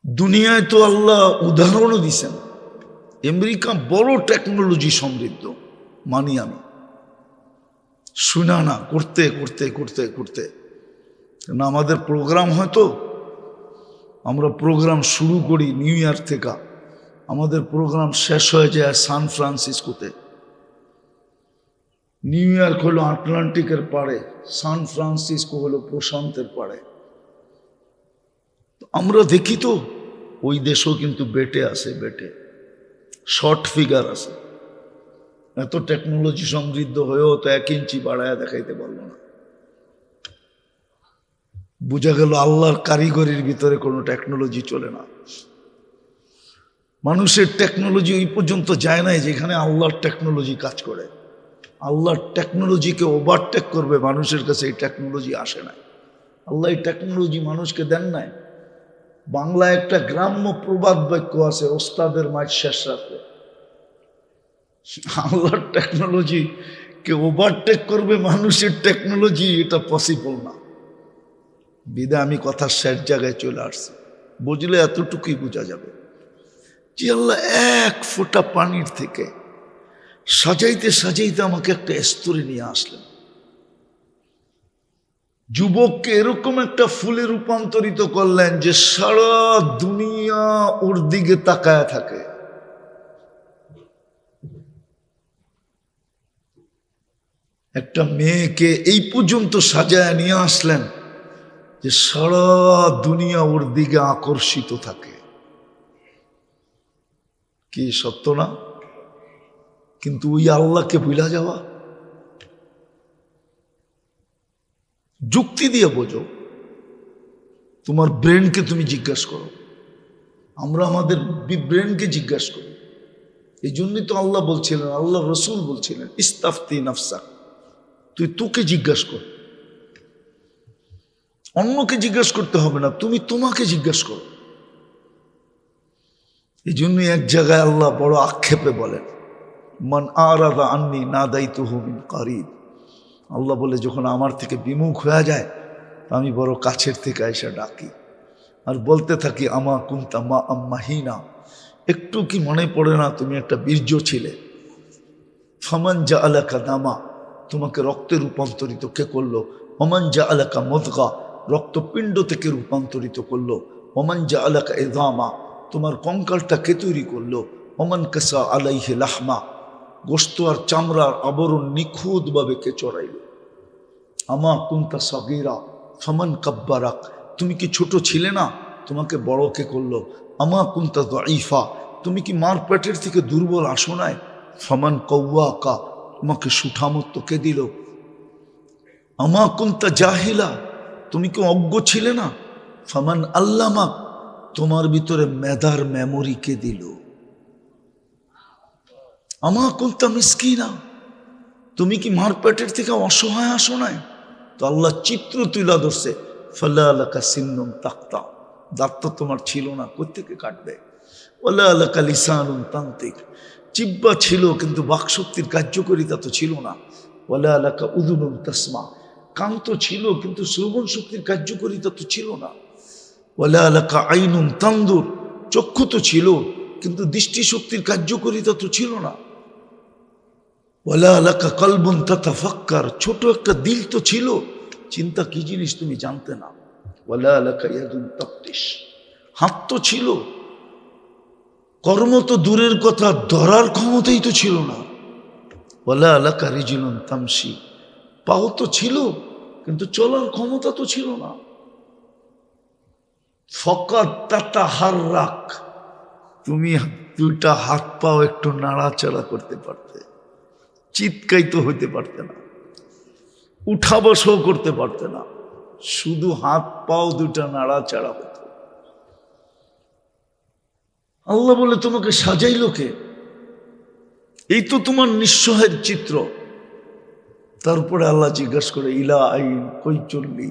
দুনিয়ায় তো আল্লাহ উদাহরণও দিছেন। আমেরিকা বড় টেকনোলজি সমৃদ্ধ, মানি আমি, শুনা না, করতে করতে করতে করতে না আমাদের প্রোগ্রাম হয়তো, আমরা প্রোগ্রাম শুরু করি নিউ ইয়র্ক থেকে, আমাদের প্রোগ্রাম শেষ হয়ে যায় সান ফ্রান্সিসকোতে। নিউ ইয়র্ক হলো আটলান্টিকের পাড়ে, সান ফ্রান্সিসকো হলো প্রশান্তের পাড়ে। আমরা দেখি তো ওই দেশও কিন্তু বেটে আছে, বেটে শর্ট ফিগার আছে। এত টেকনোলজি সমৃদ্ধ হয়েও তো 1 ইঞ্চি বাড়ায় দেখাইতে পারলো না। বোঝা গেল আল্লাহর কারিগরির ভিতরে কোনো টেকনোলজি চলে না। মানুষের টেকনোলজি ওই পর্যন্ত যায় নাই যেখানে আল্লাহর টেকনোলজি কাজ করে। আল্লাহর টেকনোলজিকে ওভারটেক করবে, মানুষের কাছে এই টেকনোলজি আসে না। আল্লাহ এই টেকনোলজি মানুষকে দেন নাই। বাংলায় একটা গ্রাম্য প্রবাদ বাক্য আছে, ওস্তাদের মাঠ শেষ রাখবে। আল্লাহর টেকনোলজি কে ওভারটেক করবে মানুষের টেকনোলজি, এটা পসিবল না। বিদায় আমি কথার শেষ জায়গায় চলে আসছি, বুঝলে এতটুকুই বোঝা যাবে যে আল্লাহ এক ফোঁটা পানির থেকে সাজাইতে সাজাইতে আমাকে একটা স্তরে নিয়ে আসলেন। যুবককে এরকম একটা ফুলে রূপান্তরিত করলেন যে সারা দুনিয়া ওর দিকে তাকায় থাকে। একটা মেয়েকে এই পর্যন্ত সাজায় নিয়ে আসলেন যে সারা দুনিয়া ওর দিকে আকর্ষিত থাকে। কি সত্য না? কিন্তু ওই আল্লাহকে ভুলা যাওয়া। যুক্তি দিয়ে বোঝো, তোমার ব্রেনকে তুমি জিজ্ঞাসা করো। আমরা আমাদের ব্রেনকে জিজ্ঞাসা করি। এই জন্যই তো আল্লাহ বলছিলেন, আল্লাহ রসুল বলছিলেন, ইস্তাফতি নাফসা, তুই তোকে জিজ্ঞাসা কর, অন্যকে জিজ্ঞাসা করতে হবে না, তুমি তোমাকে জিজ্ঞাসা করো। এই জন্যই এক জায়গায় আল্লাহ বড় আক্ষেপে বলেন, মান আরাদা আন্নি নাদাইতুহু মিন কারিব। আল্লাহ বলে, যখন আমার থেকে বিমুখ হয়ে যায় আমি বড় কাছের থেকে আইসা ডাকি আর বলতে থাকি, আমা কুনতা মা আম্মাহিনা, একটু কি মনে পড়ে না তুমি একটা বীর্য ছিলে? ফামান জা আলাকা দামা, তোমাকে রক্তে রূপান্তরিত কে করলো? ওমান জা আলাকা মুদগা, রক্তপিণ্ড থেকে রূপান্তরিত করলো। ওমান জা আলাকা ইযামা, তোমার কঙ্কালটা কে তৈরি করলো? ওমান কাসা আলাইহি লাহমা, গোশত আর চামড়ার আবরণ নিখুঁতভাবে কে চড়াইল। আমা কুনতা সাগীরা ফামান কাব্বারাক, তুমি কি ছোট ছিলে না? তোমাকে বড় কে করলো? আমা কুনতা দাঈফা, তুমি কি মার পেটের থেকে দুর্বল আসো নাই? ফামান কওয়াকা, তোমাকে সুঠামত্ব কে দিল? আমা কুনতা জাহিলা, তুমি কি অজ্ঞ ছিলে না? ফামান আল্লামাক, তোমার ভিতরে মেধার মেমোরি কে দিল? আমা কুনতা মিসকিনা, তুমি কি মার পেটের থেকে অসহায় আসো নাই? তো আল্লাহ চিত্র তুলা ধরছে, ফালা আলাকা সিন্নুম তাক্তা, দাঁত তো তোমার ছিল না, কোত্থেকে কাটবে? ওয়ালা আলাকা লিসানুন তান্তিক, জিহ্বা ছিল কিন্তু বাকশক্তির কার্যকারিতা তো ছিল না। ওয়ালা আলাকা উযুনুন তাসমা, কান তো ছিল কিন্তু শ্রবণ শক্তির কার্যকারিতা তো ছিল না। ওয়ালা আলাকা আইনুন তানদুর, চক্ষু তো ছিল কিন্তু দৃষ্টিশক্তির কার্যকারিতা তো ছিল না। ওয়ালা আলাকা কলবুন তাতাফাক্কার, ছোট একটা দিল তো ছিল, চিন্তা কি জিনিস তুমি জানতে না। ওয়ালা আলাকা ইয়াদুন তাবতিশ, হাত তো ছিল, কর্ম তো দূরের কথা, ধরার ক্ষমতাই তো ছিল না। ওয়ালা আলাকা রিজলুন তামশি, পাও তো ছিল কিন্তু চলার ক্ষমতা তো ছিল না। ফকাত তাতাহাররাক, তুমি দুইটা হাত পাও একটু নাড়াচাড়া করতে পারতে, চিৎকাইতে হইতে পারতে না, উঠা বসাও করতে পারতে না, শুধু হাত পাও দুইটা নাড়াচাড়া হতো। আল্লাহ বলে, তোমাকে সাজাইল কে? এই তো তোমার নিঃসহায়ের চিত্র। তারপরে আল্লাহ জিজ্ঞাসা করে, ইলা আইন, কই চললি?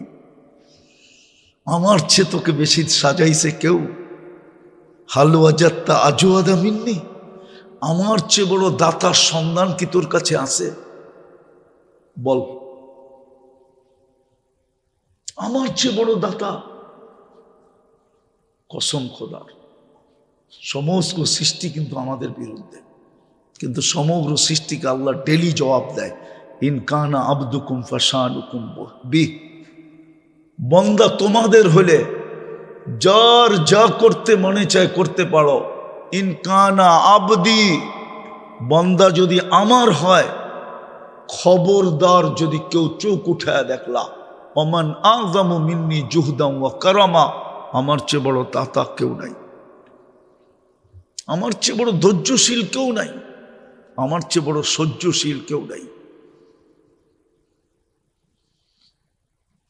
আমার চেয়ে তোকে বেশি সাজাইছে কেউ? হালুয়া যাত্তা আজুয়াদা মিন্নি, আমার চেয়ে বড় দাতার সন্ধান কি তোর কাছে আছে? বল, আমার চেয়ে বড় দাতা? কসম খোদার, সমস্ত সৃষ্টি কিন্তু আমাদের বিরুদ্ধে, কিন্তু সমগ্র সৃষ্টিকে আল্লাহ ডেলি জবাব দেয়, ইনকানা আবদুকুম ফাশানুকুম বি, বন্দা তোমাদের হলে যার যা করতে মনে চায় করতে পারো। ইনকানা আবদি, বন্দা যদি আমার হয়, খবরদার যদি কেউ চোখ উঠায় দেখলা, ওমান আযমু মিন্নি জুহদাম ওয়া কারামা, আমার চেয়ে বড় দাতা কেউ নাই, আমার চেয়ে বড় ধৈর্যশীল কেউ নাই, আমার চেয়ে বড় সহ্যশীল কেউ নাই।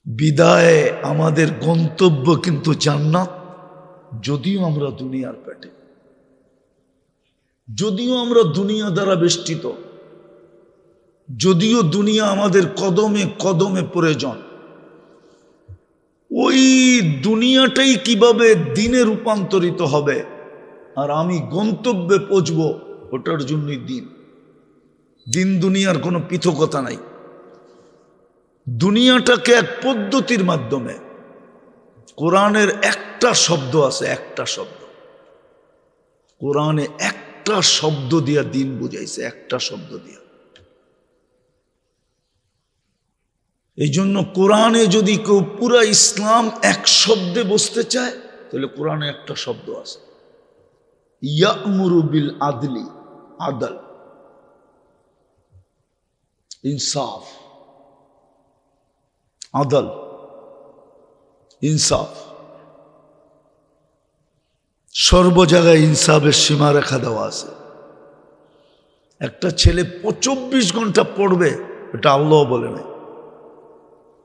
বিদায়ে আমাদের গন্তব্য কিন্তু জান্নাত, যদিও আমরা দুনিয়ার পেটে, যদিও আমরা দুনিয়া দ্বারা বেষ্টিত, যদিও দুনিয়া আমাদের কদমে কদমে প্রয়োজন, ওই দুনিয়াটাই কিভাবে দিনে রূপান্তরিত হবে আর আমি গন্তব্যে পৌঁছব, ওটার জন্যই দিন। দিন দুনিয়ার কোনো পৃথকতা নাই। দুনিয়াটাকে এক পদ্ধতির মাধ্যমে, কোরআনের একটা শব্দ আছে, একটা শব্দ, কোরআনে একটা শব্দ দিয়া দিন বুঝাইছে, একটা শব্দ দিয়া। এই জন্য কোরআনে যদি কেউ পুরা ইসলাম এক শব্দে বসতে চায়, তাহলে কোরআনে একটা শব্দ আছে, ইয়ামুরু বিল আদলি, আদল, ইনসাফ, আদল, ইনসাফ। সর্ব জায়গায় ইনসাফের সীমারেখা দেওয়া আছে। একটা ছেলে 24 ঘন্টা পড়বে, এটা আল্লাহ বলে নাই।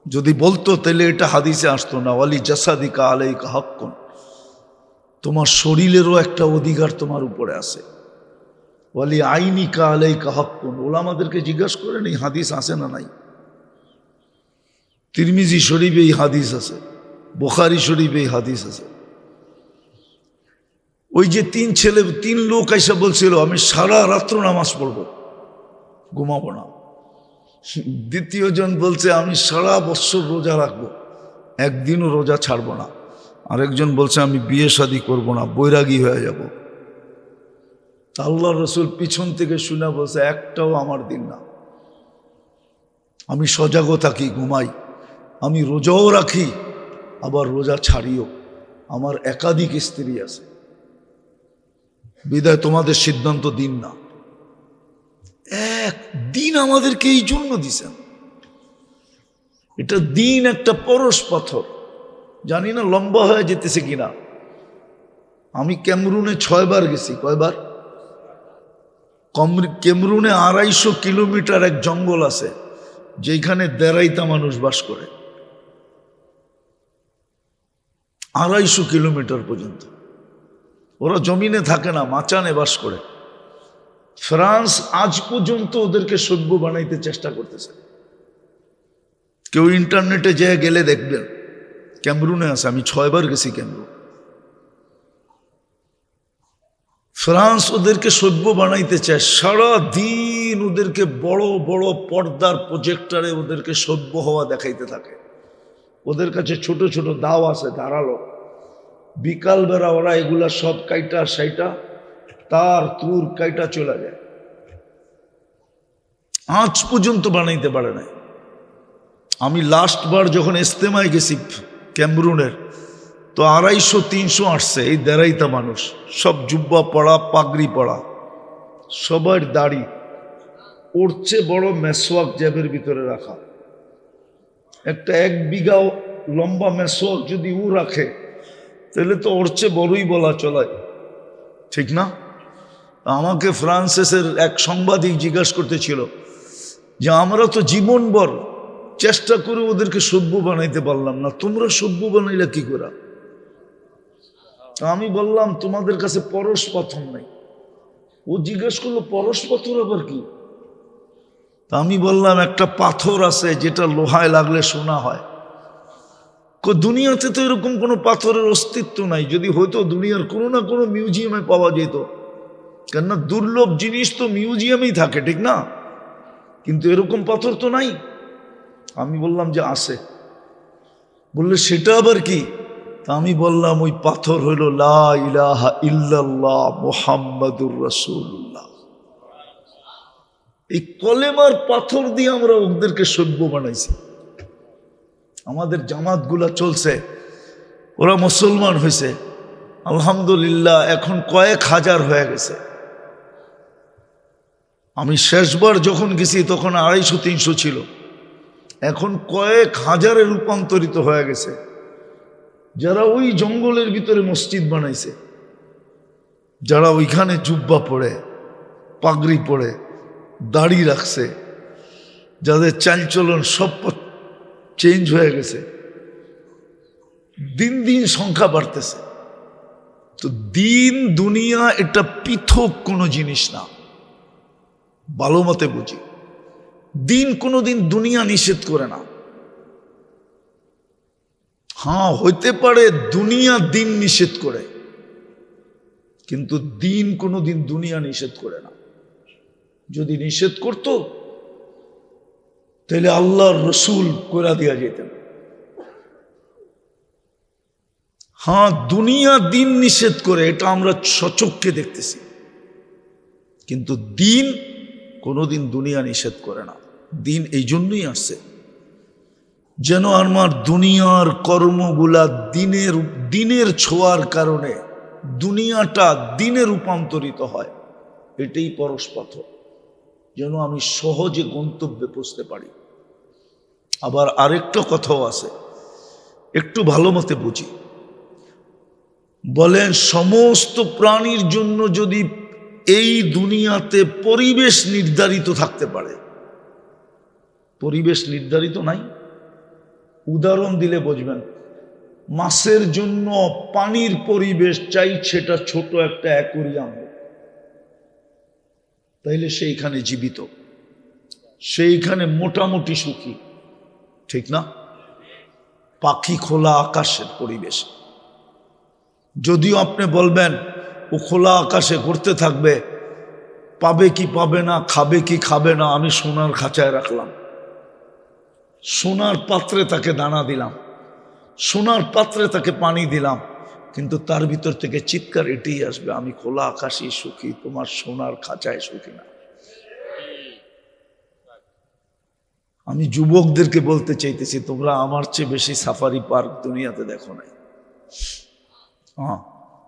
যদি বলতো তাহলে এটা হাদিসে আসতো না, ওয়ালি জাসাদিকা আলাইকা হাক্কুন, তোমার শরীরেরও একটা অধিকার তোমার উপরে আছে। ওয়ালি আইনিকা আলাইকা হাক্কুন, ওলামাদেরকে জিজ্ঞাসা করেন এই হাদিস আছে না নাই। তিরমিজি শরীফে এই হাদিস আছে, বুখারী শরীফে এই হাদিস আছে। ওই যে তিন লোক এসে বলছিল আমি সারা রাত্র নামাজ পড়বো, ঘুমাবো না। দ্বিতীয় জন বলছে আমি সারা বছর রোজা রাখবো, একদিনও রোজা ছাড়বো না। আরেকজন বলছে আমি বিয়ে শাদী করবো না, বৈরাগী হয়ে যাব। আল্লাহ রসুল পিছন থেকে শুনে বলছে একটাও আমার দিন না। আমি সজাগও থাকি, ঘুমাই, আমি রোজাও রাখি, আবার রোজা ছাড়িও। আমার একাধিক স্ত্রী আছে, বিদায় তোমাদের সিদ্ধান্ত দিন না। একদিন আমাদেরকে এই জন্য দিছেন। এটা দিন একটা পরশ পাথর, জানি না লম্বা হয়ে যেতেছে কিনা। আমি ক্যামরুনে 6 বার গেছি। কয়বার? ক্যামরুনে 250 কিলোমিটার এক জঙ্গল আছে, যেখানে দেড়াইতা মানুষ বাস করে। 250 কিলোমিটার পর্যন্ত ওরা জমিনে থাকে না, মাচানে বাস করে। ফ্রান্স আজ পর্যন্ত ওদেরকে সভ্য বানাইতে চেষ্টা করতেছে। কেউ ইন্টারনেটে যেয়ে গেলে দেখবেন ক্যামরুনে আছে। আমি 6 বার গেছি ক্যামরুন। ফ্রান্স ওদেরকে সভ্য বানাইতে চায়, সারা দিন ওদেরকে বড় বড় পর্দার প্রজেক্টরে ওদেরকে সভ্য হওয়া দেখাইতে থাকে। ওদের কাছে ছোট ছোট দাও আছে, ধারালো। বিকালবেলা ওরা এগুলা সব কাইটা সাইটা তার তুর কাইটা চলে যায়। আজ পর্যন্ত বানাইতে পারে নাই। আমি লাস্ট বার যখন ইস্তেমায় গেছি ক্যামরুনের, তো 250-300 আসছে এই দেড়াইতা মানুষ, সব জুব্বা পড়া, পাগড়ি পড়া, সবার দাড়ি। ওর চেয়ে বড় মেসওয়াক জ্যাবের ভিতরে রাখা। একটা 1 বিঘা লম্বা মেসওয়াক যদি ও রাখে, তাহলে তো ওর চেয়ে বড়ই বলা চলায়, ঠিক না? আমাকে ফ্রান্সেসের এক সাংবাদিক জিজ্ঞাসা করতেছিল যে আমরা তো জীবনভর চেষ্টা করে ওদেরকে সভ্য বানাইতে পারলাম না, তোমরা সভ্য বানাইলা কি করে? আমি বললাম তোমাদের কাছে পরশ পাথর নাই। ও জিজ্ঞেস করলো পরশ পাথর আবার কি? আমি বললাম একটা পাথর আছে যেটা লোহায় লাগলে সোনা হয়। দুনিয়াতে তো এরকম কোনো পাথরের অস্তিত্ব নাই। যদি হয়তো দুনিয়ার কোনো না কোনো মিউজিয়ামে পাওয়া যেত, কেননা দুর্লভ জিনিস তো মিউজিয়ামেই থাকে, ঠিক না? কিন্তু এরকম পাথর তো নাই। আমি বললাম যে আছে। বললে সেটা আবার কি? তা আমি বললাম ওই পাথর হইল লা ইলাহা ইল্লাল্লাহ মুহাম্মাদুর রাসূলুল্লাহ। এই কলেমার পাথর দিয়ে আমরা ওদেরকে সভ্য বানাইছি। আমাদের জামাতগুলা চলছে, ওরা মুসলমান হয়েছে আলহামদুলিল্লাহ, এখন কয়েক হাজার হয়ে গেছে। আমি শেষবার যখন গেছি তখন 250-300 ছিল, এখন কয়েক হাজারে রূপান্তরিত হয়ে গেছে। যারা ওই জঙ্গলের ভিতরে মসজিদ বানাইছে, যারা ওইখানে জুব্বা পড়ে, পাগড়ি পড়ে, দাড়ি রাখছে, যাদের চালচলন সব চেঞ্জ হয়ে গেছে, দিন দিন সংখ্যা বাড়তেছে। তো দিন দুনিয়া এটা পৃথক কোনো জিনিস না, ভালো মতে বুঝি। দিন কোনোদিন দুনিয়া নিষেধ করে না। হ্যাঁ, হইতে পারে দুনিয়া দিন নিষেধ করে, কিন্তু দিন কোনোদিন দুনিয়া নিষেধ করে না। যদি নিষেধ করত তাহলে আল্লাহর রসুল কইরা দিয়া যেতেন। হ্যাঁ, দুনিয়া দিন নিষেধ করে, এটা আমরা সচক্ষে দেখতেছি, কিন্তু দিন কোনোদিন দুনিয়া নিষেধ করে না। দিন এই জন্যই আসছে যেন আমার দুনিয়ার কর্মগুলা দিনের ছোঁয়ার কারণে দুনিয়াটা দিনে রূপান্তরিত হয়। এটাই পরশপথ, যেন আমি সহজে গন্তব্যে পৌঁছতে পারি। আবার আরেকটা কথাও আছে, একটু ভালো মতে বুঝি। বলেন, সমস্ত প্রাণীর জন্য যদি এই দুনিয়াতে পরিবেশ নির্ধারিত থাকতে পারে, পরিবেশ নির্ধারিত নাই, উদাহরণ দিলে বুঝবেন। মাছের জন্য পানির পরিবেশ চাই, সেটা ছোট একটা অ্যাকোরিয়াম, তাইলে সেইখানে জীবিত, সেইখানে মোটামুটি সুখী, ঠিক না? পাখি খোলা আকাশের পরিবেশ। যদিও আপনি বলবেন ও খোলা আকাশে ঘুরতে থাকবে, পাবে কি পাবে না, খাবে কি খাবে না, আমি সোনার খাঁচায় রাখলাম, সোনার পাত্রে তাকে দানা দিলাম, সোনার পাত্রে তাকে পানি দিলাম, কিন্তু তার ভিতর থেকে চিৎকার এটাই আসবে, আমি খোলা আকাশেই সুখী, তোমার সোনার খাঁচায় সুখী না। আমি যুবকদেরকে বলতে চাইতেছি, তোমরা আমার চেয়ে বেশি সাফারি পার্ক দুনিয়াতে দেখো নাই। হ্যাঁ,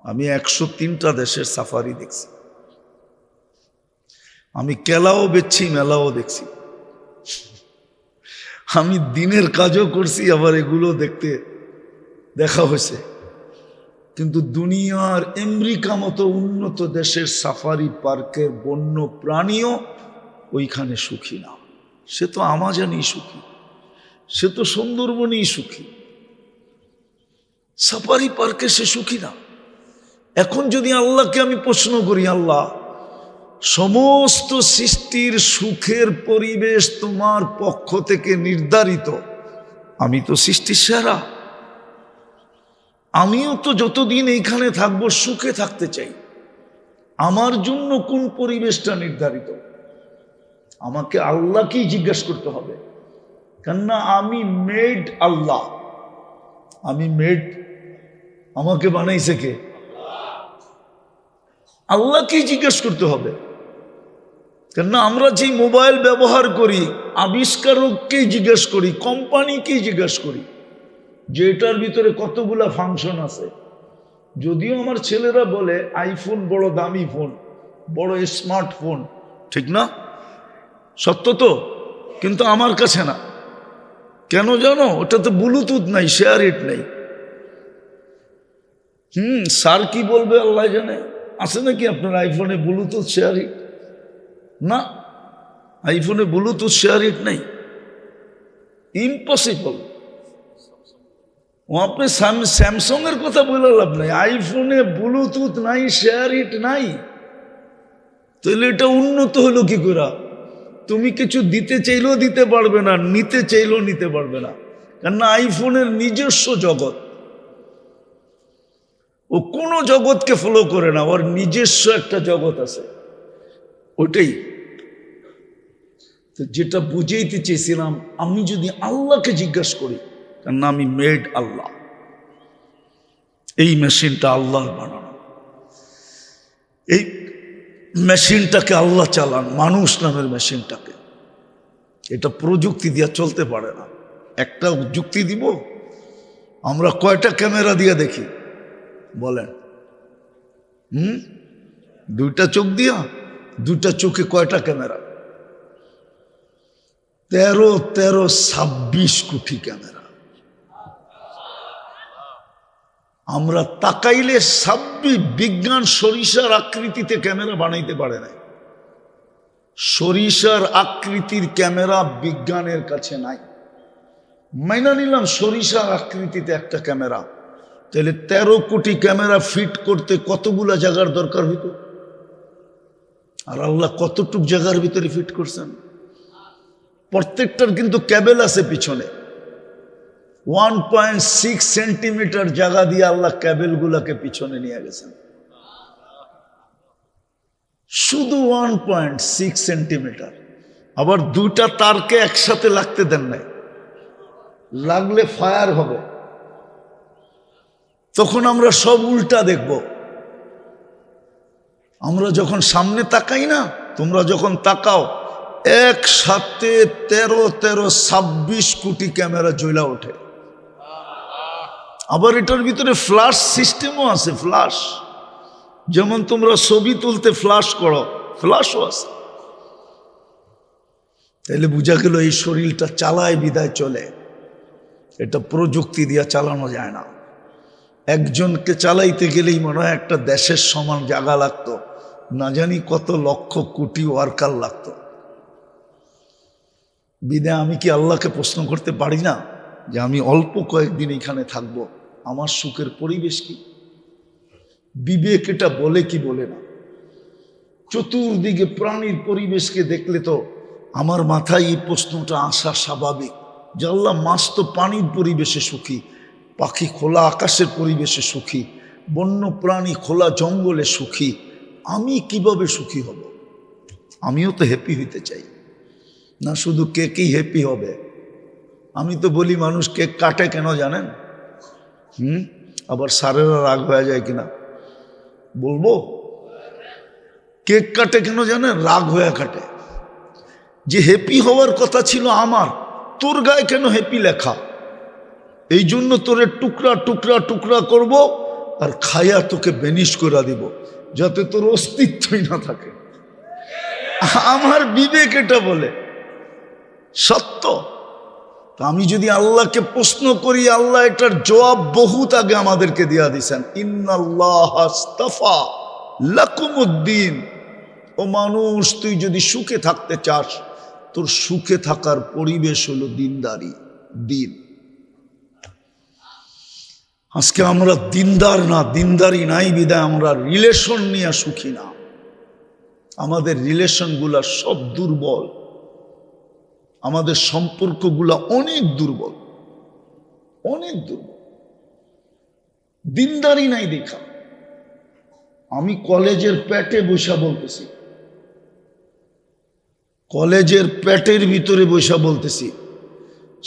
আমি 103টা দেশের সাফারি দেখছি, আমি কেলাও বেচছি, মেলাও দেখছি, আমি দিনের কাজও করছি, আবার এগুলো দেখা হয়েছে। কিন্তু দুনিয়ার আমেরিকা মতো উন্নত দেশের সাফারি পার্কের বন্য প্রাণীও ওইখানে সুখী না। সে তো আমাজনই সুখী, সে তো সুন্দরবনই সুখী, সাফারি পার্কে সে সুখী না। এখন যদি আল্লাহকে আমি প্রশ্ন করি, আল্লাহ, সমস্ত সৃষ্টির সুখের পরিবেশ তোমার পক্ষ থেকে নির্ধারিত, আমি তো সৃষ্টির সেরা, আমিও তো যতদিন এইখানে থাকবো সুখে থাকতে চাই, আমার জন্য কোন পরিবেশটা নির্ধারিত? আমাকে আল্লাহকেই জিজ্ঞাসা করতে হবে, কেননা আমি মেড আল্লাহ, আমি মেড, আমাকে বানাইছে কে? আল্লাহকেই জিজ্ঞাসা করতে হবে। কেননা আমরা যে মোবাইল ব্যবহার করি, আবিষ্কারককেই জিজ্ঞেস করি, কোম্পানিকেই জিজ্ঞেস করি যে এটার ভিতরে কতগুলা ফাংশন আছে। যদিও আমার ছেলেরা বলে আইফোন বড় দামি ফোন, বড় স্মার্টফোন, ঠিক না? সত্য তো, কিন্তু আমার কাছে না। কেন জানো? ওটা তো ব্লুটুথ নাই, শেয়ার ইট নাই। স্যার কি বলবে আল্লাহ জানে। আছে নাকি আপনার আইফোনে ব্লুটুথ শেয়ার ইট? না, আইফোনে ব্লুটুথ শেয়ার ইট নাই, ইম্পসিবল। ও আপনি স্যামসং এর কথা বলে লাভ নাই, আইফোনে ব্লুটুথ নাই, শেয়ার ইট নাই, তাহলে এটা উন্নত হলো কি করে? তুমি কিছু দিতে চাইলেও দিতে পারবে না, নিতে চাইলেও নিতে পারবে না, কেননা আইফোনের নিজস্ব জগৎ, ও কোনো জগৎকে ফলো করে না, ওর নিজস্ব একটা জগৎ আছে, ওইটাই। তো যেটা বুঝাইতে চেয়েছিলাম, আমি যদি আল্লাহকে জিজ্ঞাসা করি, কেননা আমি মেড আল্লাহ, এই মেশিনটা আল্লাহর বানানো, এই মেশিনটাকে আল্লাহ চালান, মানুষ নামের মেশিনটাকে। এটা প্রযুক্তি দিয়া চলতে পারে না। একটা যুক্তি দিব, আমরা কয়টা ক্যামেরা দিয়ে দেখি বলেন? দুইটা চোখ দিয়া, দুইটা চোখে কয়টা ক্যামেরা? 26 কোটি ক্যামেরা। আমরা তাকাইলে 26, বিজ্ঞান সরিষার আকৃতিতে ক্যামেরা বানাইতে পারে না, সরিষার আকৃতির ক্যামেরা বিজ্ঞানের কাছে নাই। মাইনা নিলাম সরিষার আকৃতিতে একটা ক্যামেরা, তাহলে 13 কোটি ক্যামেরা ফিট করতে কতগুলা জায়গার দরকার হইতো? আর আল্লাহ কতটুক জায়গার ভিতরে ফিট করছেন? প্রত্যেকটার কিন্তু ক্যাবেল আছে পিছনে, 1.6 সেন্টিমিটার জায়গা দিয়ে আল্লাহ ক্যাবেল গুলাকে পিছনে নিয়ে গেছেন, শুধু 1.6 সেন্টিমিটার। আবার দুইটা তারকে একসাথে লাগতে দেন নাই, লাগলে ফায়ার হবে। তখন আমরা সব উল্টা দেখব। আমরা যখন সামনে তাকাই না, তোমরা যখন তাকাও, একসাথে 26 কোটি ক্যামেরা জ্বলা ওঠে। আবার এটার ভিতরে ফ্ল্যাশ সিস্টেমও আছে। ফ্ল্যাশ, যেমন তোমরা ছবি তুলতে ফ্ল্যাশ করো, ফ্ল্যাশও আছে। তাইলে বোঝা গেল এই শরীরটা চালায় বিদায় চলে। এটা প্রযুক্তি দিয়ে চালানো যায় না। একজনকে চালাইতে গেলেই মনে হয় একটা দেশের সমান জায়গা লাগতো, না জানি কত লক্ষ কোটি ওয়ার্কার লাগতো। বিদায় আমি কি আল্লাহকে প্রশ্ন করতে পারি না যে আমি অল্প কয়েকদিন এখানে থাকবো, আমার সুখের পরিবেশ কি? বিবেক এটা বলে কি বলে না? চতুর্দিকে প্রাণীর পরিবেশকে দেখলে তো আমার মাথায় এই প্রশ্নটা আসা স্বাভাবিক যে আল্লাহ, মাছ তো পানির পরিবেশে সুখী, পাখি খোলা আকাশের পরিবেশে সুখী, বন্য প্রাণী খোলা জঙ্গলে সুখী, আমি কিভাবে সুখী হব? আমিও তো হ্যাপি হইতে চাই না, শুধু কেকই হ্যাপি হবে। আমি তো বলি মানুষ কেক কাটে কেন জানেন? আবার সারেরা রাগ হয়ে যায় কিনা বলবো। কেক কাটে কেন জানেন? রাগ হয়ে কাটে যে হ্যাপি হওয়ার কথা ছিল আমার, তোর গায়ে কেন হ্যাপি লেখা? এই জন্য তোরে টুকরা টুকরা টুকরা করব আর খায়া তোকে বেনিশ করে দিব, যাতে তোর অস্তিত্বই না থাকে। আমার বিবেক এটা বলে, সত্য। আমি যদি আল্লাহকে প্রশ্ন করি, আল্লাহ এটার জবাব বহুত আগে আমাদেরকে দিয়া দিছেন। ইন্নাল্লাহ আস্তাফা লাকুমুদ্দিন। ও মানুষ, তুই যদি সুখে থাকতে চাস, তোর সুখে থাকার পরিবেশ হলো দিনদারি, দিন। আজকে আমরা দিনদার না, দিনদারি নাই বিদায় আমরা রিলেশন নিয়ে সুখী না। আমাদের রিলেশনগুলা সব দুর্বল, আমাদের সম্পর্কগুলা অনেক দুর্বল, অনেক দুর্বল। দিনদারি নাই দেখা। আমি কলেজের পেটে বসা বলতেছি, কলেজের পেটের ভিতরে বসা বলতেছি,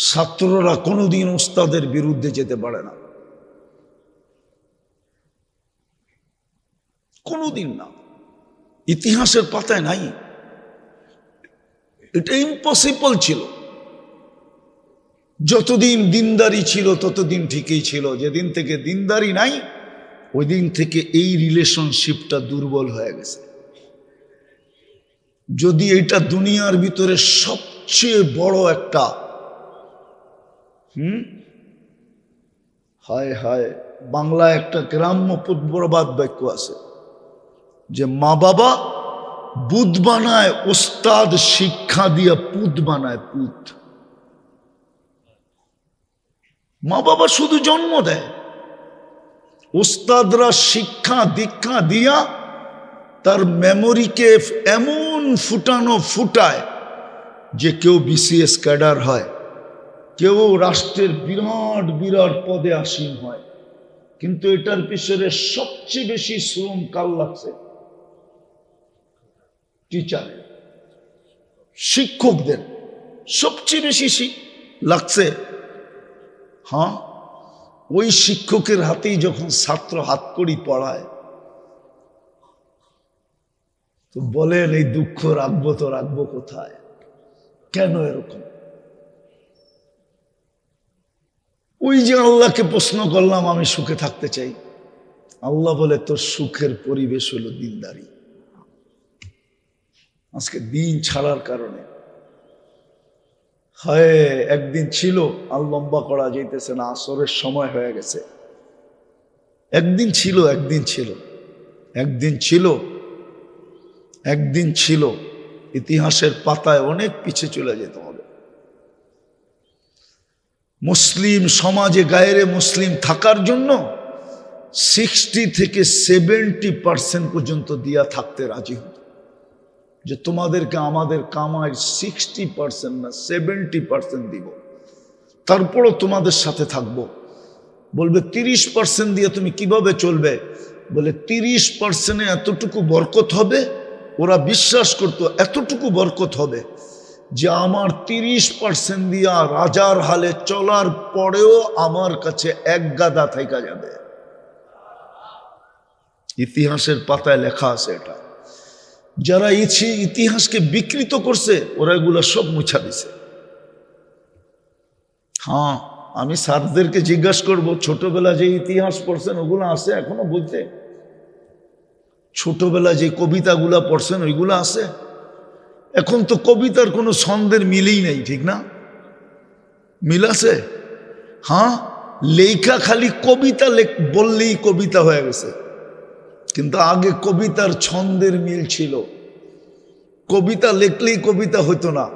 ছাত্ররা কোনোদিন ওস্তাদের বিরুদ্ধে যেতে পারে না, কোনোদিন না। ইতিহাসের পাতায় নাই, এটা ইম্পসিবল ছিল। যতদিন দিনদারি ছিল ততদিন ঠিকই ছিল, যেদিন থেকে দিনদারি নাই ওই দিন থেকে এই রিলেশনশিপটা দুর্বল হয়ে গেছে। যদি এটা দুনিয়ার ভিতরে সবচেয়ে বড় একটা হায় হায়, বাংলায় একটা গ্রাম্য প্রবাদ বাক্য আছে যে মা বাবা বুধ বানায়, ওস্তাদ শিক্ষা দিয়া পুত বানায় পুত। মা বাবা শুধু জন্ম দেয়, ওস্তাদরা শিক্ষা দীক্ষা দিয়া তার মেমোরিকে এমন ফুটায় যে কেউ বিসিএস ক্যাডার হয়, কেউ রাষ্ট্রের বিরাট বিরাট পদে আসীন হয়। কিন্তু এটার পিছনে সবচেয়ে বেশি শ্রম কাল লাগছে? টিচারের, শিক্ষকদের সবচেয়ে বেশি লাগছে। হ্যাঁ, ওই শিক্ষকের হাতেই যখন ছাত্র হাতকড়ি পড়ায়, তো বলেন এই দুঃখ রাখবো তো রাখবো কোথায়? কেন এরকম? ওই যে আল্লাহকে প্রশ্ন করলাম আমি সুখে থাকতে চাই, আল্লাহ বলে তোর সুখের পরিবেশ হলো দিনদারি। আজকে দিন ছাড়ার কারণে হয়, একদিন ছিল আর লম্বা করা যাইতেছে না, আসরের সময় হয়ে গেছে। একদিন ছিল ইতিহাসের পাতায় অনেক পিছিয়ে চলে যেতে হবে। মুসলিম সমাজে গায়রে মুসলিম থাকার জন্য 60 থেকে 70% পর্যন্ত দিয়া থাকতে রাজি হতো, যে তোমাদেরকে আমাদের কামাই 60% না 70% দিব, তারপরও তোমাদের সাথে থাকবো। বলবে 30% দিয়ে তুমি কিভাবে চলবে? বলে 30%-এ এতটুকু বরকত হবে। ওরা বিশ্বাস করতো এতটুকু বরকত হবে যে আমার 30% দিয়া রাজার হালে চলার পরেও আমার কাছে এক গাদা থেকে যাবে। ইতিহাসের পাতায় লেখা আছে এটা। যারা ইতিহাসকে বিকৃত করছে ওরা এগুলো সব মুছা দিছে। হ্যাঁ, আমি স্যারদেরকে জিজ্ঞাসা করব, ছোটবেলা যে ইতিহাস পড়ছেন ওগুলো আছে এখনো বলতে? ছোটবেলা যে কবিতাগুলা পড়ছেন ওইগুলো আছে? এখন তো কবিতার কোনো ছন্দের মিলেই নেই, ঠিক না? মিল আছে? হ্যাঁ, লেখা খালি কবিতা বললেই কবিতা হয়ে গেছে, কিন্তু আগে কবিতার ছন্দের মিল ছিল। কবিতা লেখলেই কবিতা হতো না,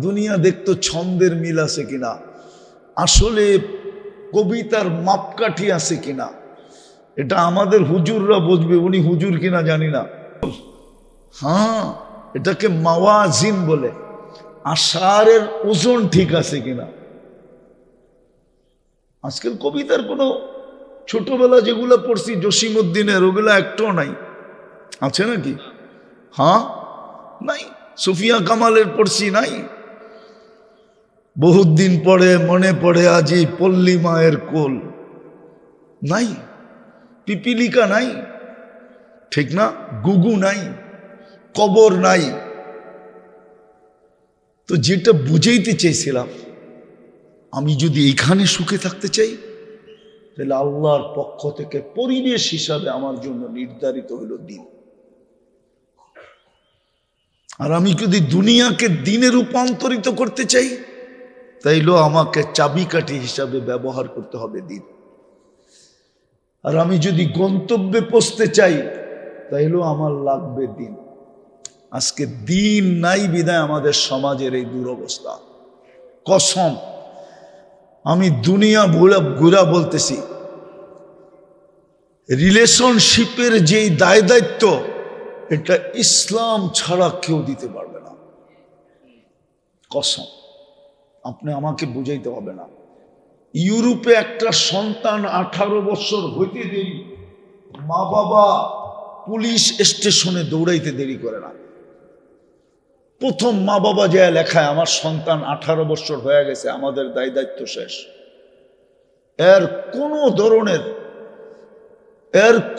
দুনিয়া দেখতো ছন্দের মিল আছে কিনা, আসলে কবিতার মাপকাঠি আছে কিনা। এটা আমাদের হুজুররা বুঝবে, উনি হুজুর কিনা জানি না। হ্যাঁ, এটাকে মাওয়াজিন বলে, আশারের ওজন ঠিক আছে কিনা। আজকাল কবিতার কোনো, ছোটবেলা যেগুলো পড়ছি জসিমউদ্দিনের ওগুলা একটাও নাই, আছে নাকি? হ্যাঁ, নাই। সুফিয়া কামালের পড়ছি, নাই। বহুত দিন পরে মনে পড়ে আজি পল্লী মায়ের কোল, নাই। পিপিলিকা নাই, ঠিক না? গুগু নাই, কবর নাই। তো যেটা বুঝাইতে চাইছিলাম, আমি যদি এইখানে সুখে থাকতে চাই তাহলে আল্লাহর পক্ষ থেকে পরিবেশ হিসাবে আমার জন্য নির্ধারিত হইল দিন। আর আমি যদি দুনিয়াকে দিনে রূপান্তরিত করতে চাই তাইলে আমাকে চাবিকাঠি হিসাবে ব্যবহার করতে হবে দিন। আর আমি যদি গন্তব্যে পৌঁছতে চাই তাইলেও আমার লাগবে দিন। আজকে দিন নাই বিধায় আমাদের সমাজের এই দুরবস্থা। কসম, আমি দুনিয়া ঘুরা বলতেছি, রিলেশনশিপের যেই দায় দায়িত্ব এটা ইসলাম ছাড়া কেউ দিতে পারবে না। কসম, আপনি আমাকে বুঝাইতে হবে না। ইউরোপে একটা সন্তান 18 বছর হইতে দেরি, মা বাবা পুলিশ স্টেশনে দৌড়াইতে দেরি করে না। প্রথম মা বাবা যায় লেখায় আমার সন্তান 18 বছর হয়ে গেছে, আমাদের দায় দায়িত্ব শেষ। এর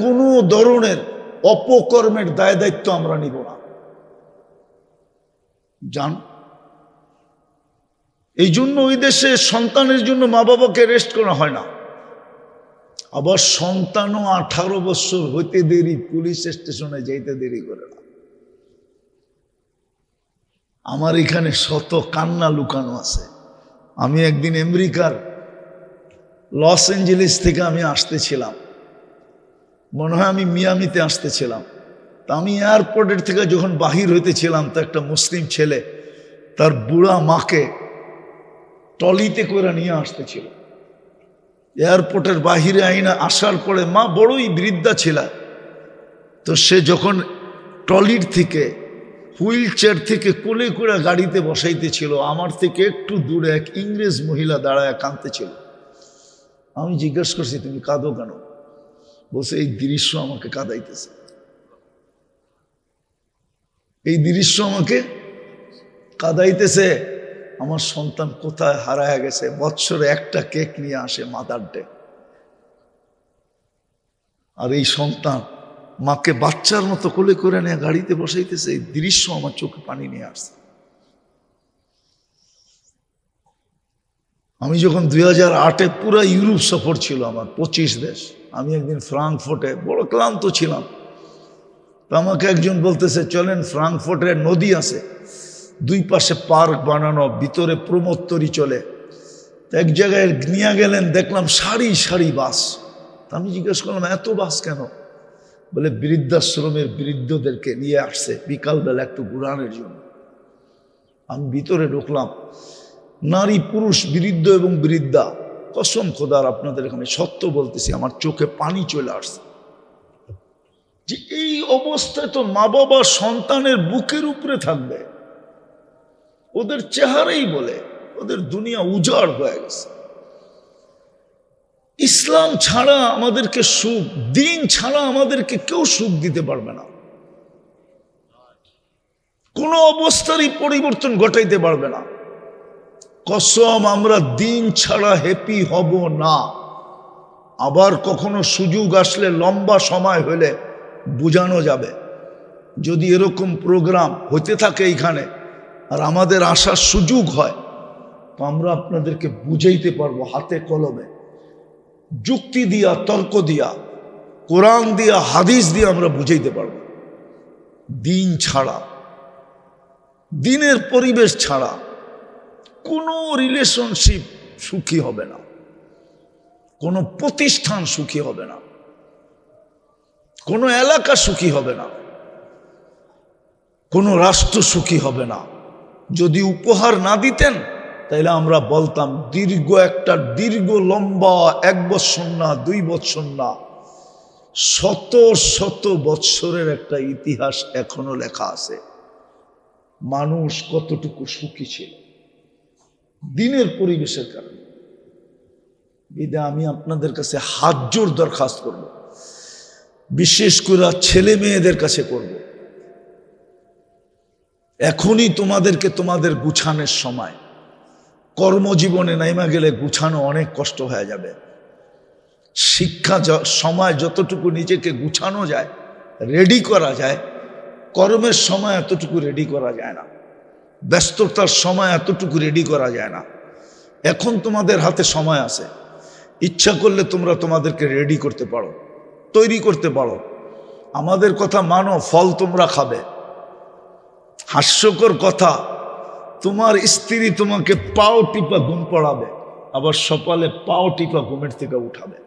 কোনো ধরনের অপকর্মের দায় দায়িত্ব আমরা নিব না। জান, এই জন্য ওই দেশে সন্তানের জন্য মা বাবাকে রেস্ট করা হয় না। আবার সন্তানও 18 বছর হইতে দেরি, পুলিশ স্টেশনে যাইতে দেরি করে না। আমার এখানে শত কান্না লুকানো আছে। আমি একদিন আমেরিকার লস অ্যাঞ্জেলেস থেকে আমি আসতেছিলাম, মনে হয় আমি মিয়ামিতে আসতেছিলাম। তা আমি এয়ারপোর্টের থেকে যখন বাহির হইতেছিলাম, তো একটা মুসলিম ছেলে তার বুড়া মাকে ট্রলিতে করে নিয়ে আসতেছিল। এয়ারপোর্টের বাহিরে আইনা আসার পরে মা বড়ই বৃদ্ধা ছিল, তো সে যখন ট্রলির থেকে হুইল চেয়ার থেকে কোলে করে গাড়িতে বসাইতেছিল, আমার থেকে একটু দূরে এক ইংরেজ মহিলা দাঁড়ায় কাঁদতেছিল। আমি জিজ্ঞেস করছি, তুমি কাঁদো কেন? বলছে, এই দৃশ্য আমাকে কাঁদাইতেছে, এই দৃশ্য আমাকে কাঁদাইতেছে। আমার সন্তান কোথায় হারায় গেছে, বৎসরে একটা কেক নিয়ে আসে মাদার ডে, আর এই সন্তান মাকে বাচ্চার মতো কোলে করে নিয়ে গাড়িতে বসাইতেছে। এই দৃশ্য আমার চোখে পানি নিয়ে আসছে। আমি যখন 2008-এ পুরো ইউরোপ সফর ছিল আমার, 25 দেশ। আমি একদিন ফ্রাঙ্কফুর্টে বড় ক্লান্ত ছিলাম, তো আমাকে একজন বলতেছে, চলেন ফ্রাঙ্কফুর্টের নদী আছে, দুই পাশে পার্ক বানানো, ভিতরে প্রমোত্তরি চলে। তো এক জায়গায় নিয়ে গেলেন, দেখলাম সারি সারি বাস। আমি জিজ্ঞেস করলাম, এত বাস কেন? বলে বৃদ্ধাশ্রমের বৃদ্ধদেরকে নিয়ে আসছে বিকালবেলা একটু ঘুরানোর জন্য। আমি ভিতরে ঢুকলাম, নারী পুরুষ, বৃদ্ধ এবং বৃদ্ধা। কসম খোদার, আপনাদের এখানে সত্য বলতেছি, আমার চোখে পানি চলে আসছে যে এই অবস্থায় তো মা বাবা সন্তানের বুকের উপরে থাকবে। ওদের চেহারাই বলে ওদের দুনিয়া উজাড় হয়ে গেছে। ইসলাম ছাড়া আমাদেরকে সুখ, দিন ছাড়া আমাদেরকে কেউ সুখ দিতে পারবে না, কোনো অবস্থারই পরিবর্তন ঘটাইতে পারবে না। কসম, আমরা দিন ছাড়া হ্যাপি হব না। আবার কখনো সুযোগ আসলে, লম্বা সময় হলে বোঝানো যাবে। যদি এরকম প্রোগ্রাম হতে থাকে এইখানে আর আমাদের আসার সুযোগ হয়, তো আমরা আপনাদেরকে বুঝাইতে পারবো হাতে কলমে, যুক্তি দিয়া, তর্ক দিয়া, কোরআন দিয়া, হাদিস দিয়ে আমরা বুঝাইতে পারবো। দিন ছাড়া, দিনের পরিবেশ ছাড়া কোনো রিলেশনশিপ সুখী হবে না, কোনো প্রতিষ্ঠান সুখী হবে না, কোনো এলাকা সুখী হবে না, কোনো রাষ্ট্র সুখী হবে না। যদি উপহার না দিতেন তাইলে আমরা বলতাম দীর্ঘ লম্বা 1 বৎসর না, 2 বৎসর না, শত শত বৎসরের একটা ইতিহাস এখনো লেখা আছে। মানুষ কতটুকু সুখী ছিল দিনের পরিবেশের কারণে। বিধায় আমি আপনাদের কাছে হাত জোর দরখাস্ত করব, বিশেষ করে ছেলে মেয়েদের কাছে করব, এখনই তোমাদেরকে তোমাদের গুছানোর সময়। কর্মজীবনে নাইমা গেলে গুছানো অনেক কষ্ট হয়ে যাবে। শিক্ষা সময় যতটুকু নিজেকে গুছানো যায়, রেডি করা যায়, কর্মের সময় এতটুকু রেডি করা যায় না, ব্যস্ততার সময় এতটুকু রেডি করা যায় না। এখন তোমাদের হাতে সময় আছে, ইচ্ছা করলে তোমরা তোমাদেরকে রেডি করতে পারো, তৈরি করতে পারো। আমাদের কথা মানো, ফল তোমরা খাবে। হাস্যকর কথা, তোমার স্ত্রী তোমাকে পাও টিপা ঘুম পড়াবে, আবার সকালে পাও টিপা ঘুমের থেকে উঠাবে।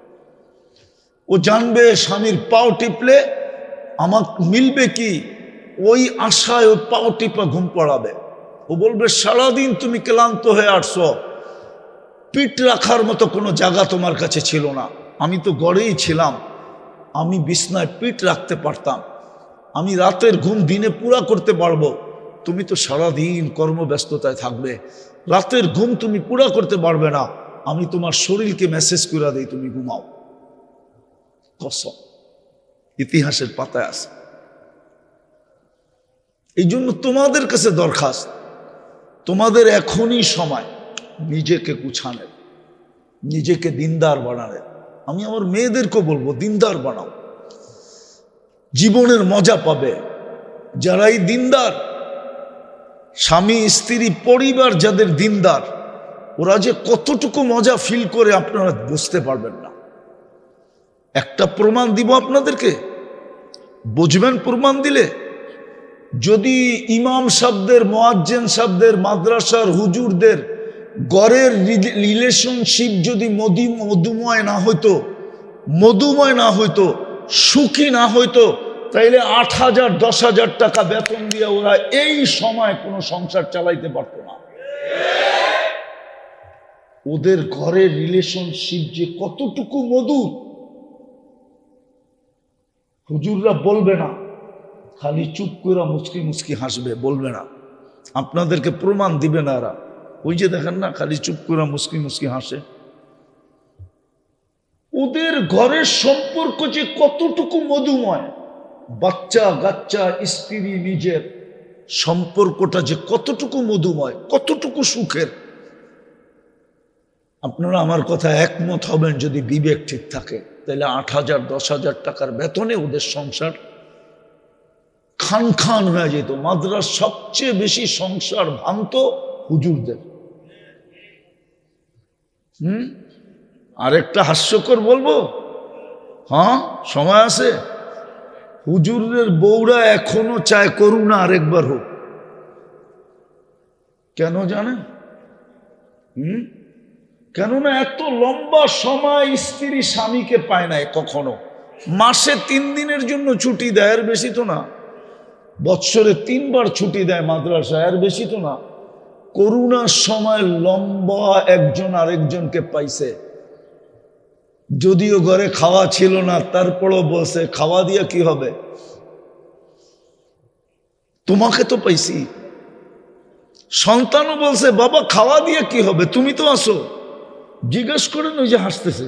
ও জানবে স্বামীর পাও টিপলে আমাকে মিলবে কি, ওই আশায় ও পাও টিপা ঘুম পড়াবে। ও বলবে সারাদিন তুমি ক্লান্ত হয়ে আসছো, পিঠ রাখার মতো কোনো জায়গা তোমার কাছে ছিল না। আমি তো গড়েই ছিলাম, আমি বিছনায় পিঠ রাখতে পারতাম, আমি রাতের ঘুম দিনে পুরা করতে পারবো। তুমি তো সারাদিন কর্মব্যস্ততায় থাকবে, রাতের ঘুম তুমি পুরা করতে পারবে না। আমি তোমার শরীরকে মেসেজ করে দিই তুমি ঘুমাও। কসম, ইতিহাসের পাতায় আছে। এই জন্য তোমাদের কাছে দরখাস্ত, তোমাদের এখনই সময় নিজেকে গুছানোর, নিজেকে দিনদার বানানোর। আমি আমার মেয়েদেরকে বলবো দিনদার বানাও, জীবনের মজা পাবে। যারাই দিনদার, স্বামী স্ত্রী পরিবার যাদের দিনদার, ওরা যে কতটুকু মজা ফিল করে আপনারা বুঝতে পারবেন না। একটা প্রমাণ দিব আপনাদেরকে, বুঝবেন প্রমাণ দিলে। যদি ইমাম সাহেবদের, মুয়াজ্জিন সাহেবদের, মাদ্রাসার হুজুরদের গড়ের রিলেশনশিপ যদি মধুময় না হইতো, সুখী না হইতো, তাইলে 8,000 10,000 টাকা বেতন দিয়ে ওরা এই সময় কোনো সংসার চালাইতে পারত না। ওদের ঘরের রিলেশনশিপ যে কতটুকু মধুর, হুজুররা বলবে না, খালি চুপ করে মুচকি মুচকি হাসবে, বলবে না। আপনাদেরকে প্রমাণ দিবে না এরা। ওই যে দেখেন না, খালি চুপ করে মুচকি মুচকি হাসে। ওদের ঘরের সম্পর্ক যে কতটুকু মধুময়, বাচ্চা গাচ্চা স্ত্রী নিজের সম্পর্কটা যে কতটুকু মধুময়, কতটুকু সুখের। আপনারা আমার কথা একমত হবেন, যদি বিবেক ঠিক থাকে, তাহলে 8,000 10,000 টাকার বেতনে ওদের সংসার খান খান হয়ে যেত। মাদ্রাস সবচেয়ে বেশি সংসার ভাঙত হুজুরদের। আরেকটা হাস্যকর বলবো, হ্যাঁ সময় আছে। হুজুরের বউরা এখনো চায় করুণা আরেকবার হোক। কেন জানেন? কেননা এত লম্বা সময় স্ত্রী স্বামীকে পায় না কখনো। মাসে 3 দিনের জন্য ছুটি দেয়, এর বেশি তো না। বৎসরে 3 বার ছুটি দেয় মাদ্রাসা, এর বেশি তো না। করুণার সময় লম্বা একজন আরেকজনকে পাইছে। যদিও ঘরে খাওয়া ছিল না, তারপরও বলছে খাওয়া দিয়া কি হবে, তোমাকে তো পাইছি। সন্তানও বলছে বাবা খাওয়া দিয়ে কি হবে, তুমি তো আসো। জিজ্ঞেস করেন, ওই যে হাসতেছে,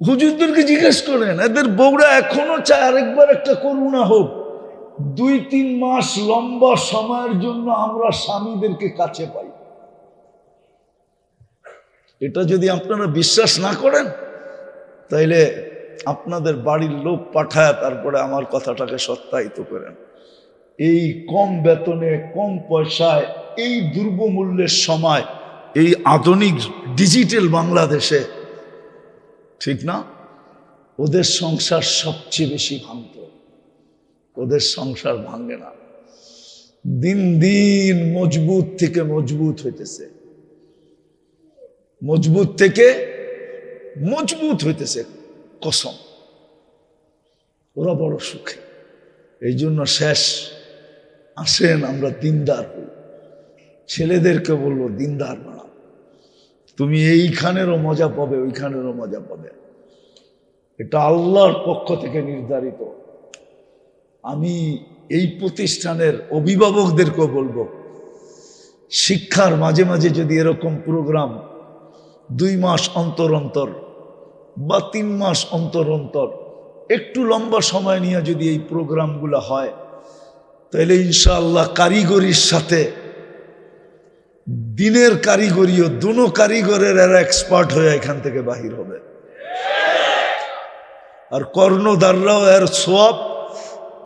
হুজুরদেরকে জিজ্ঞেস করেন, এদের বউরা এখনো চায় আরেকবার একটা করুণা হোক। 2-3 মাস লম্বা সময়ের জন্য আমরা স্বামীদেরকে কাছে পাই। এটা যদি আপনারা বিশ্বাস না করেন, তাইলে আপনাদের বাড়ির লোক পাঠায় তারপরে আমার কথাটাকে সত্যায়িত করেন। এই কম বেতনে, কম পয়সায়, এই দ্রব্যমূল্যের সময়, এই আধুনিক ডিজিটাল বাংলাদেশে, ঠিক না? ওদের সংসার সবচেয়ে বেশি ভাঙত, ওদের সংসার ভাঙে না। দিন দিন মজবুত থেকে মজবুত হইতেছে, মজবুত থেকে মজবুত হইতেছে, কসম। ওরা বড় সুখে। এই জন্য শেষ আসেন আমরা দিনদার হই। ছেলেদেরকে বলবো দিনদার বানাও। তুমি এইখানেরও মজা পাবে, ওইখানেরও মজা পাবে। এটা আল্লাহর পক্ষ থেকে নির্ধারিত। আমি এই প্রতিষ্ঠানের অভিভাবকদেরকেও বলবো, শিক্ষার মাঝে মাঝে যদি এরকম প্রোগ্রাম 2 মাস অন্তর অন্তর বা 3 মাস অন্তর অন্তর একটু লম্বা সময় নিয়ে যদি এই প্রোগ্রামগুলো হয়, তাহলে ইনশাআল্লাহ কারিগরির সাথে দিনের কারিগরিও, দুনো কারিগরের এরা এক্সপার্ট হয়ে এখান থেকে বাহির হবে। আর কর্ণধাররাও এর সওয়াব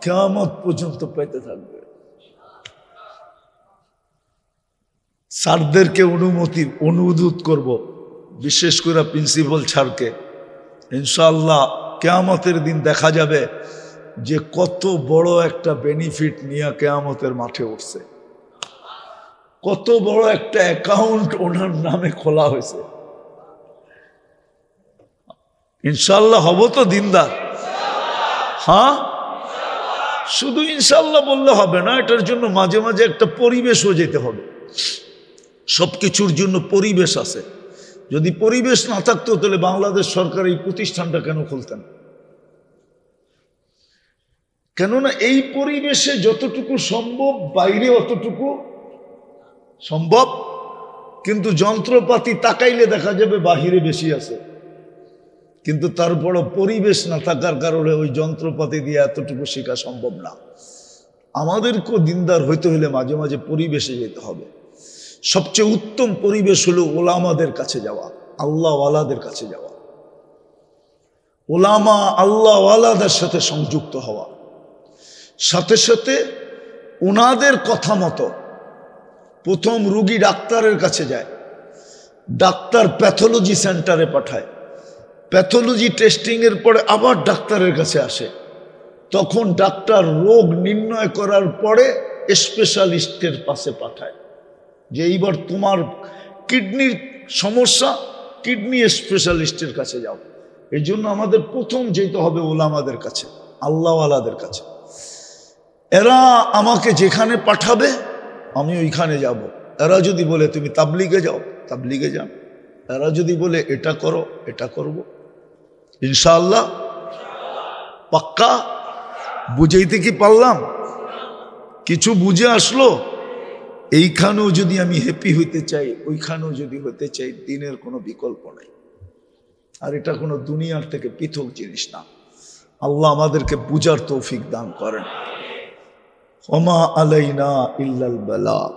কিয়ামত পর্যন্ত পেতে থাকবে। স্যারদেরকে অনুরোধ করব, বিশেষ করে প্রিন্সিপাল স্যারকে, ইনশাআল্লাহ কিয়ামতের দিন দেখা যাবে যে কত বড় একটা বেনিফিট নিয়ে কিয়ামতের মাঠে উঠছে, কত বড় একটা অ্যাকাউন্ট ওনার নামে খোলা হয়েছে। ইনশাআল্লাহ হব তো দিনদার? হ্যাঁ, শুধু ইনশাআল্লাহ বললে হবে না, এটার জন্য মাঝে মাঝে একটা পরিবেশও যেতে হবে। সবকিছুর জন্য পরিবেশ আছে। যদি পরিবেশ না থাকতো তাহলে বাংলাদেশ সরকার এই প্রতিষ্ঠানটা কেন খুলতেন? কেননা এই পরিবেশে যতটুকু সম্ভব বাইরে অতটুকু সম্ভব, কিন্তু যন্ত্রপাতি তাকাইলে দেখা যাবে বাহিরে বেশি আছে, কিন্তু তারপর পরিবেশ না থাকার কারণে ওই যন্ত্রপাতি দিয়ে এতটুকু শেখা সম্ভব না। আমাদেরকেও দিনদার হইতে হলে মাঝে মাঝে পরিবেশে যেতে হবে। সবচেয়ে উত্তম পরিবেশ হলো ওলামাদের কাছে যাওয়া, আল্লাহওয়ালাদের কাছে যাওয়া, ওলামা আল্লাহওয়ালাদের সাথে সংযুক্ত হওয়া, সাথে সাথে ওনাদের কথা মতো। প্রথম রুগী ডাক্তারের কাছে যায়, ডাক্তার প্যাথোলজি সেন্টারে পাঠায়, প্যাথোলজি টেস্টিংয়ের পরে আবার ডাক্তারের কাছে আসে, তখন ডাক্তার রোগ নির্ণয় করার পরে স্পেশালিস্টের পাশে পাঠায় যে এইবার তোমার কিডনির সমস্যা, কিডনি স্পেশালিস্টের কাছে যাও। এই জন্য আমাদের প্রথম যেতে হবে ওলামাদের কাছে, আল্লাহওয়ালাদের কাছে। এরা আমাকে যেখানে পাঠাবে আমি ওইখানে যাব। এরা যদি বলে তুমি তাবলিগে যাও, তাবলিগে যান। এরা যদি বলে এটা করো, এটা করব। ইনশাআল্লাহ পাক্কা? বুঝাইতে কি পারলাম? কিছু বুঝে আসলো? এইখানেও যদি আমি হ্যাপি হইতে চাই, ওইখানেও যদি হতে চাই, দিনের কোনো বিকল্প নাই। আর এটা কোনো দুনিয়ার থেকে পৃথক জিনিস না। আল্লাহ আমাদেরকে বুঝার তৌফিক দান করেন। ওমা আলাইনা ইল্লাল বালাগ।